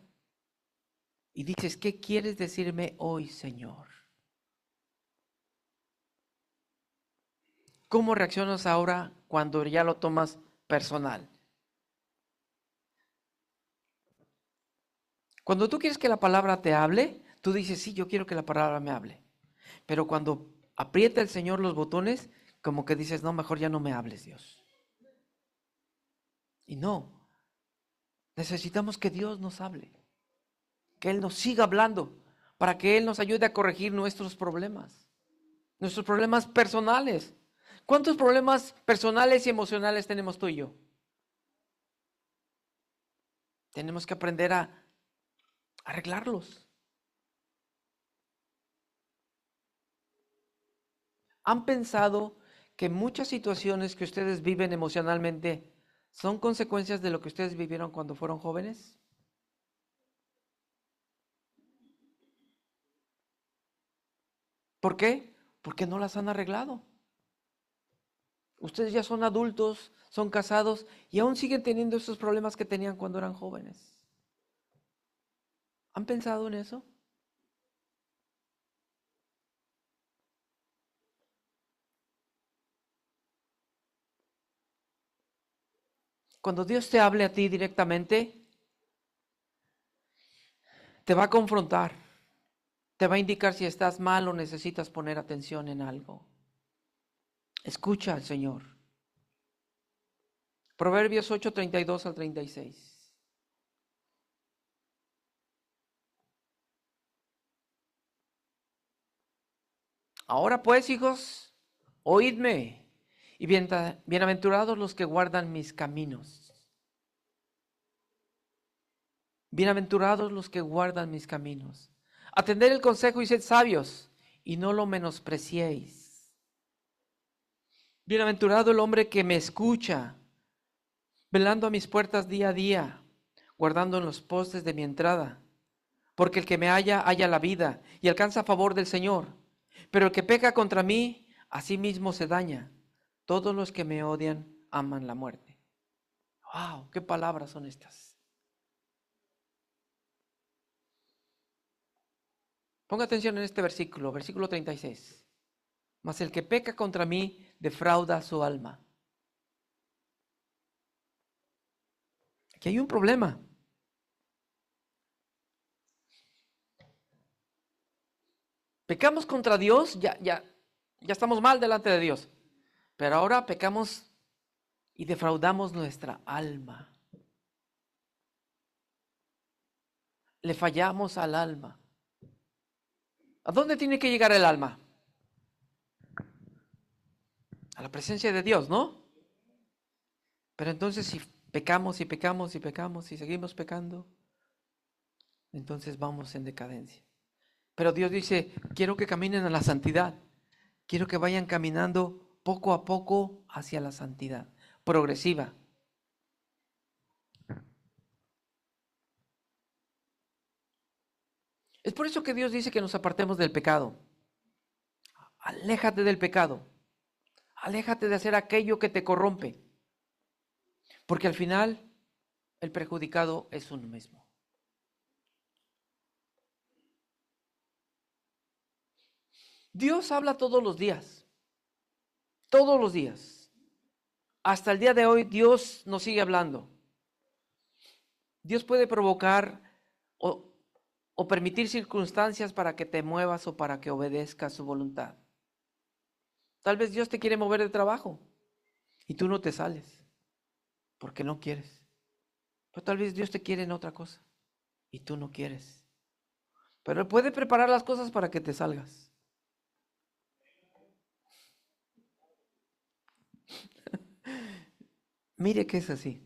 Speaker 1: y dices, ¿qué quieres decirme hoy, Señor? ¿Cómo reaccionas ahora cuando ya lo tomas personal? Cuando tú quieres que la palabra te hable, tú dices, sí, yo quiero que la palabra me hable. Pero cuando aprieta el Señor los botones, como que dices, no, mejor ya no me hables, Dios. Y no, necesitamos que Dios nos hable, que Él nos siga hablando, para que Él nos ayude a corregir nuestros problemas personales. ¿Cuántos problemas personales y emocionales tenemos tú y yo? Tenemos que aprender a arreglarlos. ¿Han pensado que muchas situaciones que ustedes viven emocionalmente son consecuencias de lo que ustedes vivieron cuando fueron jóvenes? ¿Por qué? Porque no las han arreglado. Ustedes ya son adultos, son casados y aún siguen teniendo esos problemas que tenían cuando eran jóvenes. ¿Han pensado en eso? Cuando Dios te hable a ti directamente, te va a confrontar, te va a indicar si estás mal o necesitas poner atención en algo. Escucha al Señor. Proverbios 8, 32 al 36. Ahora pues, hijos, oídme, y bienaventurados los que guardan mis caminos. Bienaventurados los que guardan mis caminos. Atended el consejo y sed sabios, y no lo menospreciéis. Bienaventurado el hombre que me escucha, velando a mis puertas día a día, guardando en los postes de mi entrada. Porque el que me halla, halla la vida, y alcanza favor del Señor. Pero el que peca contra mí, a sí mismo se daña. Todos los que me odian aman la muerte. ¡Wow! ¿Qué palabras son estas? Ponga atención en este versículo 36. Mas el que peca contra mí defrauda su alma. que hay un problema. Pecamos contra Dios, ya estamos mal delante de Dios. Pero ahora pecamos y defraudamos nuestra alma. Le fallamos al alma. ¿A dónde tiene que llegar el alma? A la presencia de Dios, ¿no? Pero entonces si pecamos y pecamos y pecamos y seguimos pecando, entonces vamos en decadencia. Pero Dios dice, quiero que caminen a la santidad. Quiero que vayan caminando poco a poco hacia la santidad, progresiva. Es por eso que Dios dice que nos apartemos del pecado. Aléjate del pecado. Aléjate de hacer aquello que te corrompe. Porque al final el perjudicado es uno mismo. Dios habla todos los días. Todos los días. Hasta el día de hoy Dios nos sigue hablando. Dios puede provocar o permitir circunstancias para que te muevas o para que obedezcas su voluntad. Tal vez Dios te quiere mover de trabajo y tú no te sales porque no quieres. Pero tal vez Dios te quiere en otra cosa y tú no quieres. Pero Él puede preparar las cosas para que te salgas. Mire que es así.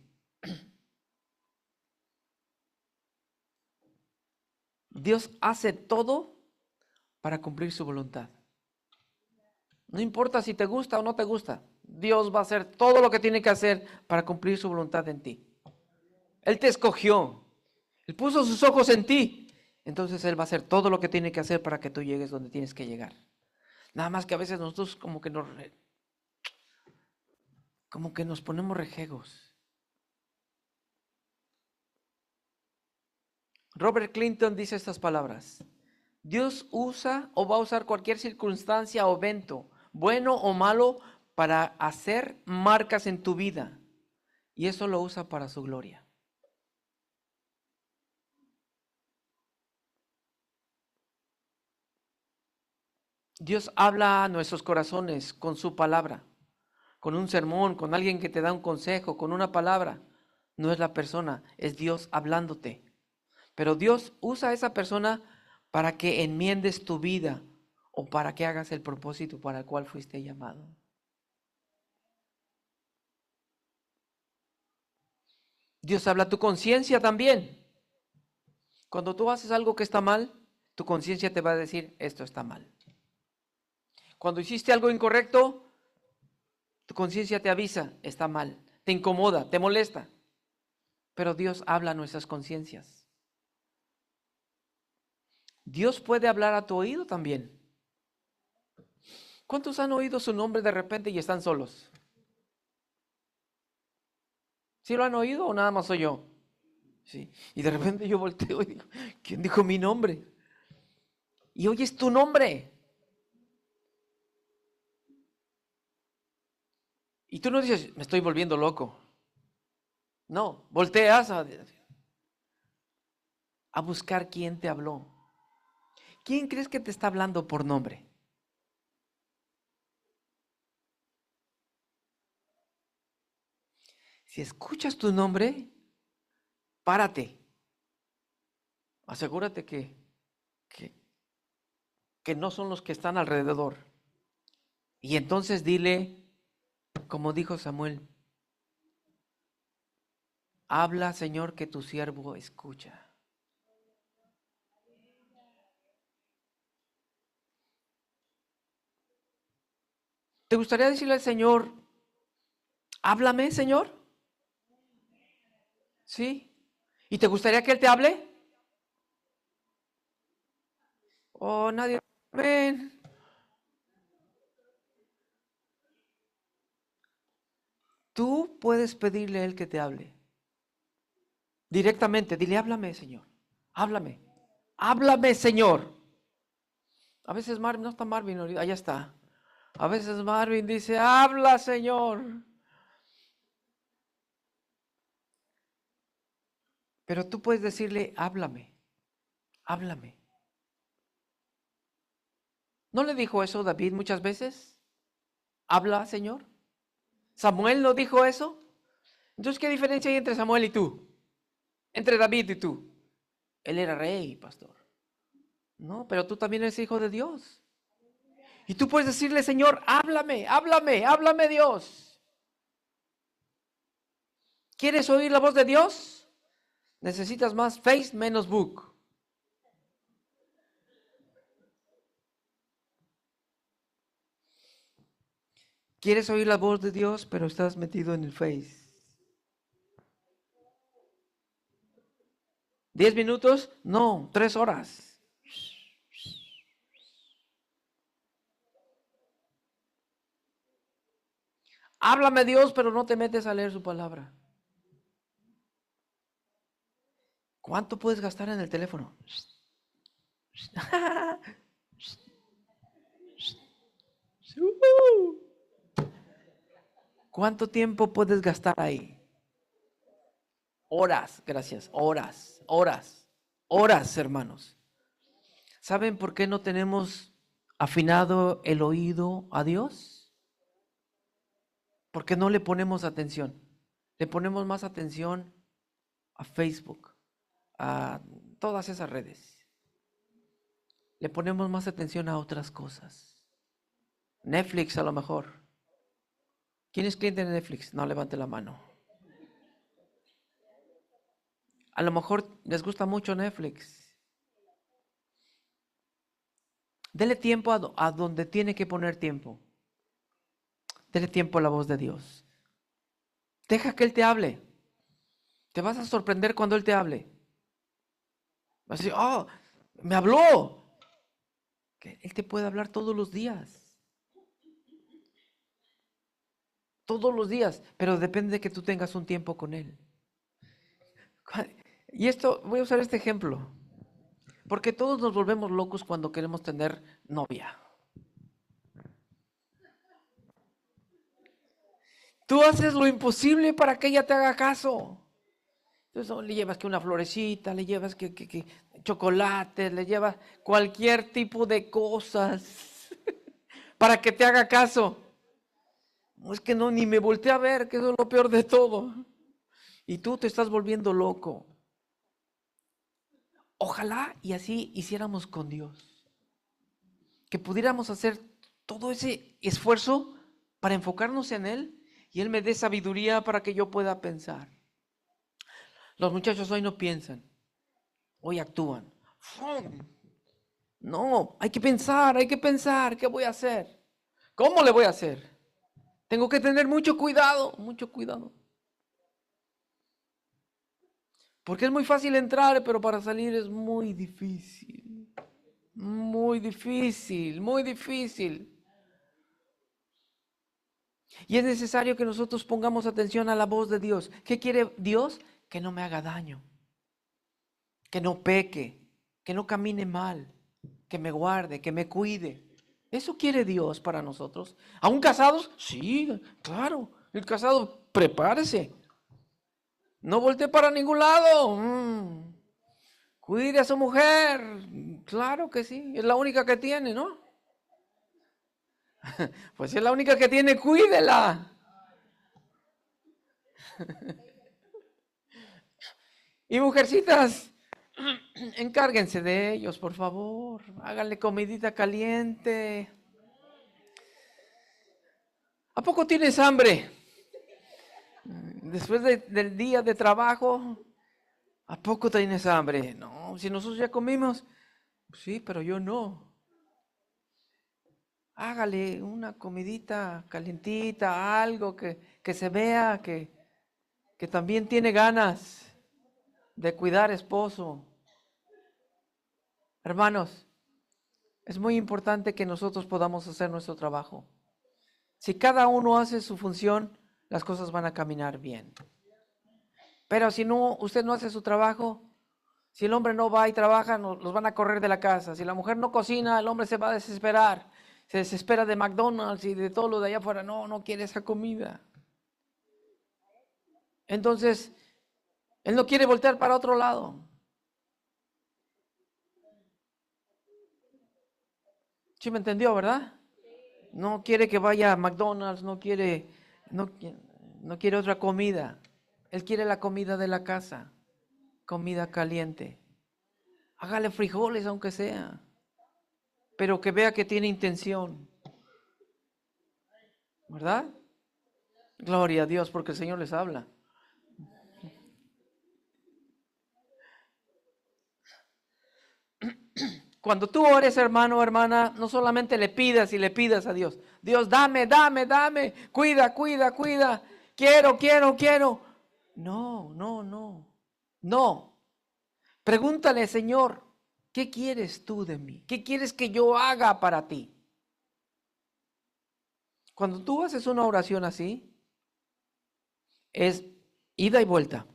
Speaker 1: Dios hace todo para cumplir su voluntad. No importa si te gusta o no te gusta. Dios va a hacer todo lo que tiene que hacer para cumplir su voluntad en ti. Él te escogió. Él puso sus ojos en ti. Entonces Él va a hacer todo lo que tiene que hacer para que tú llegues donde tienes que llegar. Nada más que a veces nosotros como que nos ponemos rejegos. Robert Clinton dice estas palabras. Dios usa o va a usar cualquier circunstancia o evento, bueno o malo, para hacer marcas en tu vida. Y eso lo usa para su gloria. Dios habla a nuestros corazones con su palabra, con un sermón, con alguien que te da un consejo, con una palabra. No es la persona, es Dios hablándote. Pero Dios usa a esa persona para que enmiendes tu vida o para que hagas el propósito para el cual fuiste llamado. Dios habla a tu conciencia también. Cuando tú haces algo que está mal, tu conciencia te va a decir, esto está mal. Cuando hiciste algo incorrecto, tu conciencia te avisa, está mal, te incomoda, te molesta. Pero Dios habla a nuestras conciencias. Dios puede hablar a tu oído también. ¿Cuántos han oído su nombre de repente y están solos? ¿Sí lo han oído o nada más soy yo? Sí. Y de repente yo volteo y digo, ¿quién dijo mi nombre? Y oyes tu nombre. Y tú no dices, me estoy volviendo loco. No, volteas a buscar quién te habló. ¿Quién crees que te está hablando por nombre? Si escuchas tu nombre, párate. Asegúrate que no son los que están alrededor. Y entonces dile, como dijo Samuel, habla, Señor, que tu siervo escucha. ¿Te gustaría decirle al Señor, háblame, Señor? ¿Sí? ¿Y te gustaría que Él te hable? Oh, nadie. Ven. Tú puedes pedirle a Él que te hable. Directamente, dile, háblame, Señor. Háblame. Háblame, Señor. A veces Marvin, no está Marvin, allá está. A veces Marvin dice, habla, Señor. Pero tú puedes decirle, háblame, háblame. ¿No le dijo eso David muchas veces? Habla, Señor. ¿Samuel no dijo eso? Entonces, ¿qué diferencia hay entre Samuel y tú? Entre David y tú. Él era rey, pastor. No, pero tú también eres hijo de Dios. Y tú puedes decirle, Señor, háblame, háblame, háblame, Dios. ¿Quieres oír la voz de Dios? Necesitas más face, menos book. ¿Quieres oír la voz de Dios, pero estás metido en el face? 10 minutos, no, 3 horas. Háblame Dios, pero no te metes a leer su palabra. ¿Cuánto puedes gastar en el teléfono? ¿Cuánto tiempo puedes gastar ahí? Horas, gracias, horas, horas, horas, hermanos. ¿Saben por qué no tenemos afinado el oído a Dios? Porque no le ponemos atención. Le ponemos más atención a Facebook, a todas esas redes. Le ponemos más atención a otras cosas. Netflix a lo mejor. ¿Quién es cliente de Netflix? No, levante la mano. A lo mejor les gusta mucho Netflix. Dele tiempo a donde tiene que poner tiempo. Dele tiempo a la voz de Dios. Deja que Él te hable. Te vas a sorprender cuando Él te hable. Vas a decir, oh, me habló. Que Él te puede hablar todos los días. Todos los días. Pero depende de que tú tengas un tiempo con Él. Y esto, voy a usar este ejemplo. Porque todos nos volvemos locos cuando queremos tener novia. Tú haces lo imposible para que ella te haga caso. Entonces le llevas que una florecita, le llevas que chocolate, le llevas cualquier tipo de cosas para que te haga caso. No es que no, ni me volteé a ver, que eso es lo peor de todo. Y tú te estás volviendo loco. Ojalá y así hiciéramos con Dios. Que pudiéramos hacer todo ese esfuerzo para enfocarnos en Él y Él me dé sabiduría para que yo pueda pensar. Los muchachos hoy no piensan, hoy actúan. No, hay que pensar, ¿qué voy a hacer? ¿Cómo le voy a hacer? Tengo que tener mucho cuidado, mucho cuidado. Porque es muy fácil entrar, pero para salir es muy difícil. Muy difícil, muy difícil. Y es necesario que nosotros pongamos atención a la voz de Dios. ¿Qué quiere Dios? Que no me haga daño, que no peque, que no camine mal, que me guarde, que me cuide. Eso quiere Dios para nosotros. ¿Aún casados? Sí, claro. El casado, prepárese. No voltee para ningún lado. Cuide a su mujer. Claro que sí. Es la única que tiene, ¿no? Pues es la única que tiene, cuídela. Y mujercitas, encárguense de ellos, por favor. Háganle comidita caliente. ¿A poco tienes hambre? Después del día de trabajo, ¿a poco tienes hambre? No, si nosotros ya comimos. Sí, pero yo no. Hágale una comidita calientita, algo que se vea que también tiene ganas de cuidar esposo. Hermanos, es muy importante que nosotros podamos hacer nuestro trabajo. Si cada uno hace su función, las cosas van a caminar bien. Pero si no, usted no hace su trabajo, si el hombre no va y trabaja, los van a correr de la casa. Si la mujer no cocina, el hombre se va a desesperar. Se desespera de McDonald's y de todo lo de allá afuera. No quiere esa comida. Entonces, Él no quiere voltear para otro lado. ¿Sí me entendió, verdad? No quiere que vaya a McDonald's, no, no quiere otra comida. Él quiere la comida de la casa, comida caliente. Hágale frijoles aunque sea, pero que vea que tiene intención, ¿verdad? Gloria a Dios porque el Señor les habla. Cuando tú ores, hermano o hermana, no solamente le pidas y le pidas a Dios. Dios, dame, dame, dame. Cuida, cuida, cuida. Quiero, quiero, quiero. No, no, no. No. Pregúntale, Señor, ¿qué quieres tú de mí? ¿Qué quieres que yo haga para ti? Cuando tú haces una oración así, es ida y vuelta.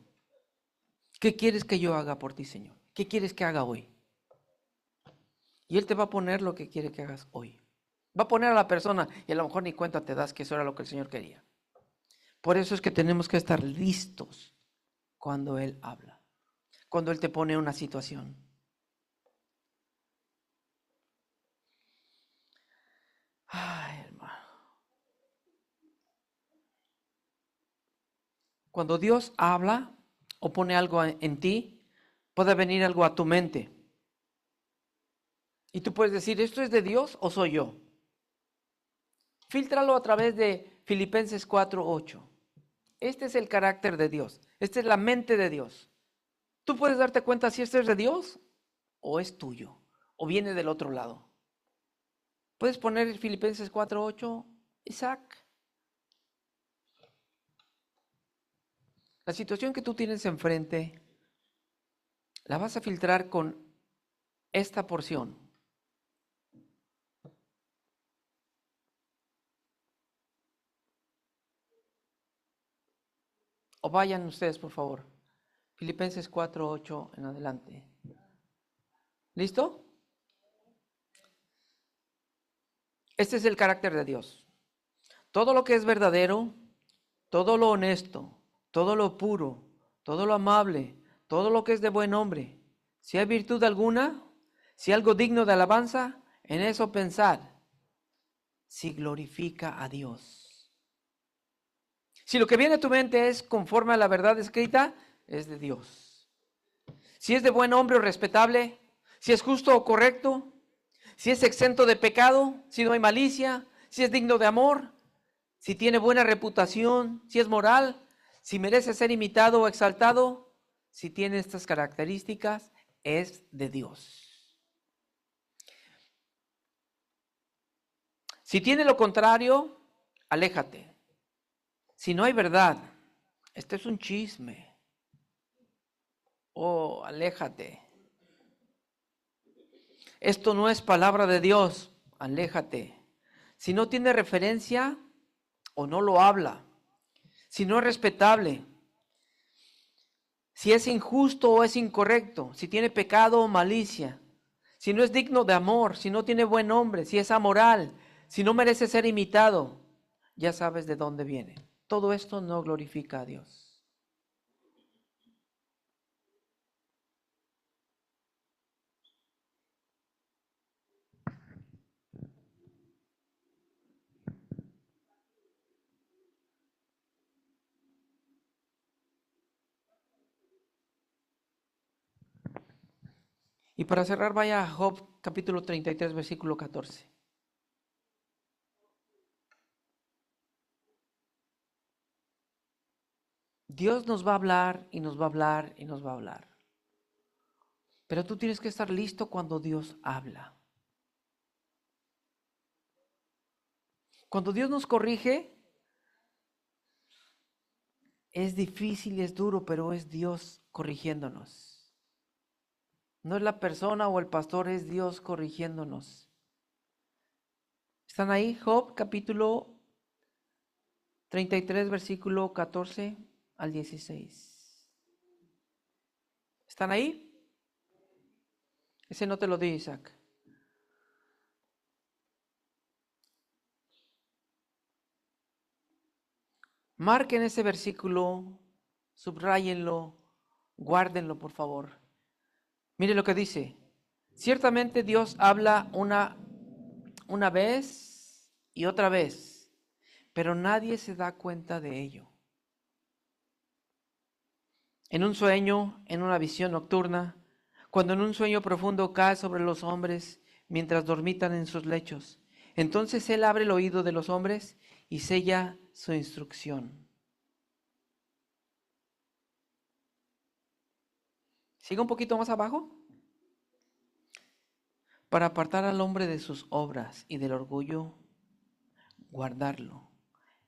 Speaker 1: ¿Qué quieres que yo haga por ti, Señor? ¿Qué quieres que haga hoy? Y Él te va a poner lo que quiere que hagas hoy. Va a poner a la persona y a lo mejor ni cuenta te das que eso era lo que el Señor quería. Por eso es que tenemos que estar listos cuando Él habla, cuando Él te pone una situación. Ay, hermano. Cuando Dios habla o pone algo en ti, puede venir algo a tu mente. Y tú puedes decir, ¿esto es de Dios o soy yo? Fíltralo a través de Filipenses 4:8. Este es el carácter de Dios. Esta es la mente de Dios. Tú puedes darte cuenta si esto es de Dios o es tuyo o viene del otro lado. ¿Puedes poner Filipenses 4:8, Isaac? La situación que tú tienes enfrente la vas a filtrar con esta porción. O vayan ustedes, por favor. Filipenses 4:8 en adelante. ¿Listo? Este es el carácter de Dios. Todo lo que es verdadero, todo lo honesto, todo lo puro, todo lo amable, todo lo que es de buen nombre, si hay virtud alguna, si algo digno de alabanza, en eso pensad, si glorifica a Dios. Si lo que viene a tu mente es conforme a la verdad escrita, es de Dios. Si es de buen hombre o respetable, si es justo o correcto, si es exento de pecado, si no hay malicia, si es digno de amor, si tiene buena reputación, si es moral, si merece ser imitado o exaltado, si tiene estas características, es de Dios. Si tiene lo contrario, aléjate. Si no hay verdad, este es un chisme. Oh, aléjate. Esto no es palabra de Dios, aléjate. Si no tiene referencia o no lo habla, si no es respetable, si es injusto o es incorrecto, si tiene pecado o malicia, si no es digno de amor, si no tiene buen nombre, si es amoral, si no merece ser imitado, ya sabes de dónde viene. Todo esto no glorifica a Dios. Y para cerrar, vaya a Job capítulo 33, versículo 14. Dios nos va a hablar y nos va a hablar y nos va a hablar. Pero tú tienes que estar listo cuando Dios habla. Cuando Dios nos corrige, es difícil y es duro, pero es Dios corrigiéndonos. No es la persona o el pastor, es Dios corrigiéndonos. ¿Están ahí? Job capítulo 33, versículo 14 al 16. ¿Están ahí? Ese no te lo di, Isaac. Marquen ese versículo, subrayenlo, Guárdenlo, por favor. Mire lo que dice. Ciertamente Dios habla una vez y otra vez, pero nadie se da cuenta de ello. En un sueño, en una visión nocturna, cuando en un sueño profundo cae sobre los hombres mientras dormitan en sus lechos, entonces Él abre el oído de los hombres y sella su instrucción. Siga un poquito más abajo. Para apartar al hombre de sus obras y del orgullo, guardarlo.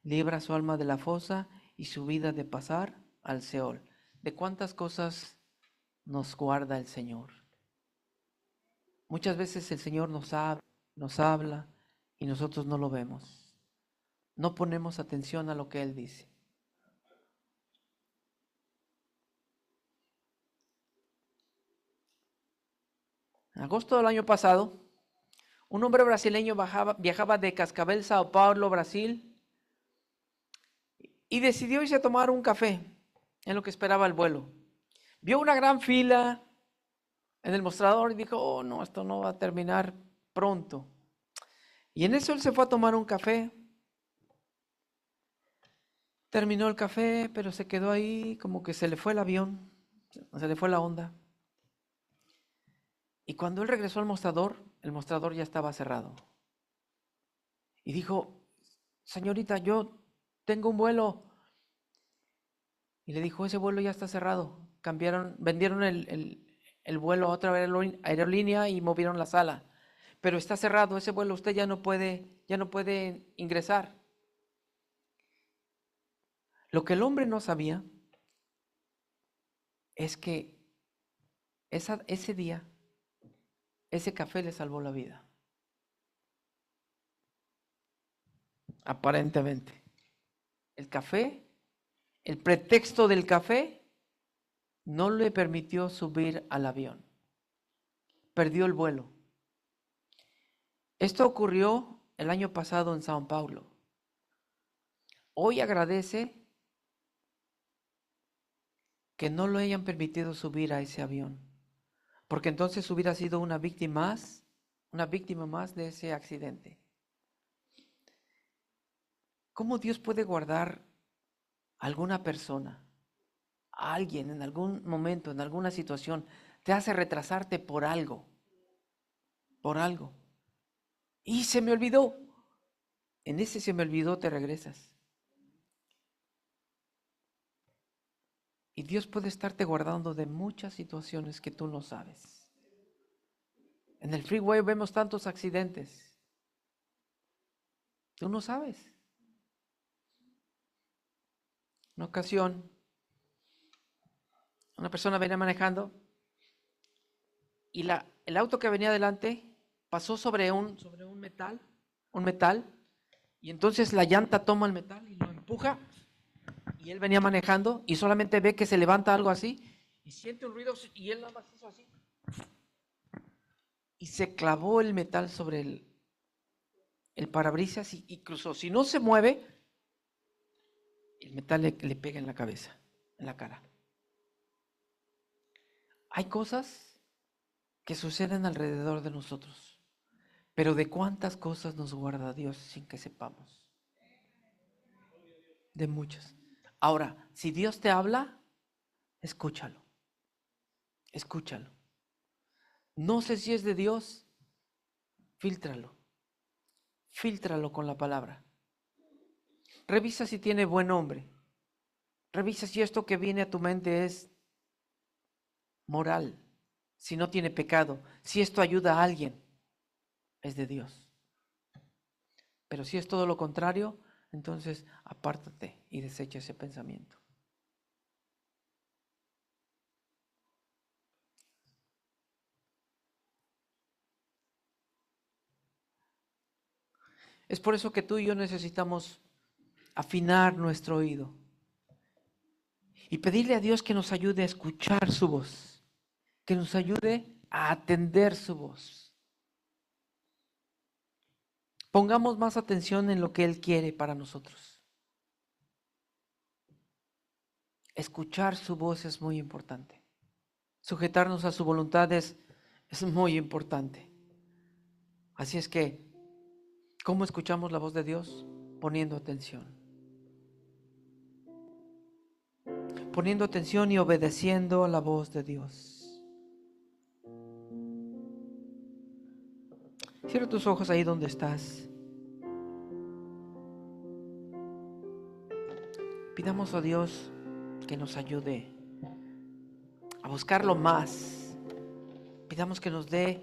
Speaker 1: Libra su alma de la fosa y su vida de pasar al Seol. ¿De cuántas cosas nos guarda el Señor? Muchas veces el Señor nos habla y nosotros no lo vemos. No ponemos atención a lo que Él dice. En agosto del año pasado, un hombre brasileño viajaba de Cascavel, Sao Paulo, Brasil, y decidió irse a tomar un café en lo que esperaba el vuelo. Vio una gran fila en el mostrador y dijo, oh no, esto no va a terminar pronto. Y en eso él se fue a tomar un café. Terminó el café, pero se quedó ahí como que se le fue el avión, se le fue la onda. Y cuando él regresó al mostrador, el mostrador ya estaba cerrado. Y dijo, señorita, yo tengo un vuelo. Y le dijo, ese vuelo ya está cerrado. Vendieron el vuelo a otra aerolínea y movieron la sala. Pero está cerrado ese vuelo, usted ya no puede ingresar. Lo que el hombre no sabía es que ese día, ese café le salvó la vida. Aparentemente. El café, el pretexto del café, no le permitió subir al avión. Perdió el vuelo. Esto ocurrió el año pasado en Sao Paulo. Hoy agradece que no lo hayan permitido subir a ese avión, porque entonces hubiera sido una víctima más de ese accidente. ¿Cómo Dios puede guardar a alguna persona, a alguien en algún momento, en alguna situación, te hace retrasarte por algo? Y se me olvidó. En ese se me olvidó te regresas. Y Dios puede estarte guardando de muchas situaciones que tú no sabes. En el freeway vemos tantos accidentes. Tú no sabes. Una ocasión, una persona venía manejando y el auto que venía adelante pasó sobre un metal, y entonces la llanta toma el metal y lo empuja, y él venía manejando y solamente ve que se levanta algo así y siente un ruido y él nada más hizo así y se clavó el metal sobre el parabrisas y incluso si no se mueve, el metal le pega en la cabeza, en la cara. Hay cosas que suceden alrededor de nosotros, pero ¿de cuántas cosas nos guarda Dios sin que sepamos? De muchas. Ahora, si Dios te habla, escúchalo. Escúchalo. No sé si es de Dios, fíltralo. Fíltralo con la palabra. Revisa si tiene buen nombre. Revisa si esto que viene a tu mente es moral, si no tiene pecado, si esto ayuda a alguien, es de Dios. Pero si es todo lo contrario, entonces apártate y desecha ese pensamiento. Es por eso que tú y yo necesitamos afinar nuestro oído y pedirle a Dios que nos ayude a escuchar su voz, que nos ayude a atender su voz. Pongamos más atención en lo que Él quiere para nosotros. Escuchar su voz es muy importante. Sujetarnos a su voluntad es muy importante. Así es que, ¿cómo escuchamos la voz de Dios? Poniendo atención. Poniendo atención y obedeciendo a la voz de Dios. Cierra tus ojos ahí donde estás. Pidamos a Dios que nos ayude a buscarlo más. Pidamos que nos dé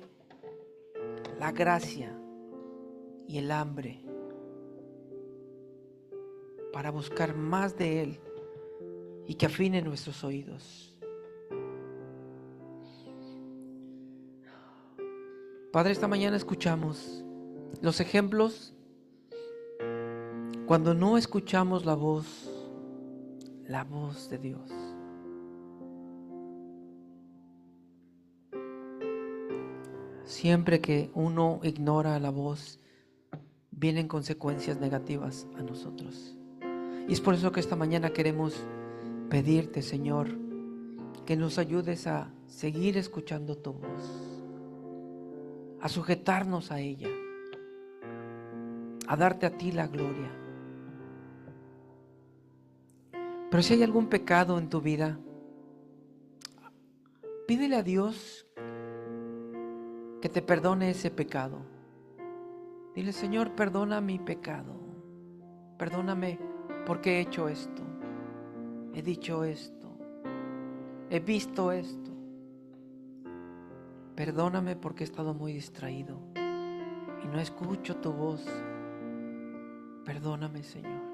Speaker 1: la gracia y el hambre para buscar más de Él y que afine nuestros oídos. Padre, esta mañana escuchamos los ejemplos cuando no escuchamos la voz de Dios. Siempre que uno ignora la voz, vienen consecuencias negativas a nosotros. Y es por eso que esta mañana queremos pedirte, Señor, que nos ayudes a seguir escuchando tu voz, a sujetarnos a ella, a darte a ti la gloria. Pero si hay algún pecado en tu vida, pídele a Dios que te perdone ese pecado. Dile: Señor, perdona mi pecado. Perdóname porque he hecho esto, he dicho esto, he visto esto. Perdóname porque he estado muy distraído y no escucho tu voz. Perdóname, Señor.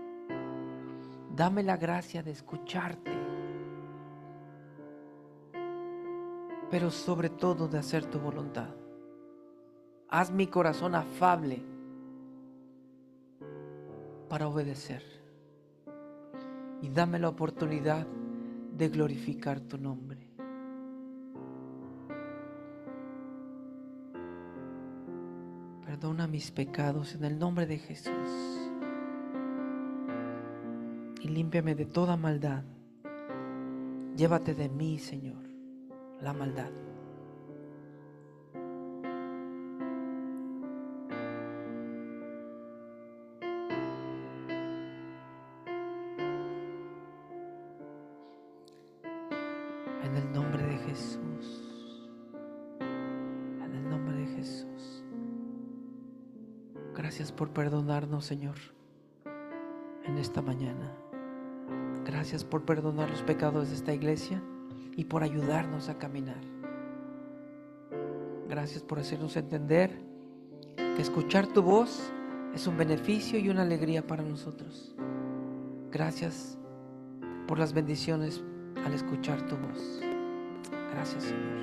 Speaker 1: Dame la gracia de escucharte, pero sobre todo de hacer tu voluntad. Haz mi corazón afable para obedecer y dame la oportunidad de glorificar tu nombre. Perdona mis pecados en el nombre de Jesús y límpiame de toda maldad. Llévate de mí, Señor, la maldad. En el nombre de Jesús. En el nombre de Jesús. Gracias por perdonarnos, Señor, en esta mañana. Gracias por perdonar los pecados de esta iglesia y por ayudarnos a caminar. Gracias por hacernos entender que escuchar tu voz es un beneficio y una alegría para nosotros. Gracias por las bendiciones al escuchar tu voz. Gracias, Señor.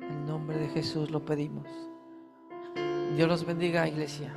Speaker 1: En el nombre de Jesús lo pedimos. Dios los bendiga, iglesia.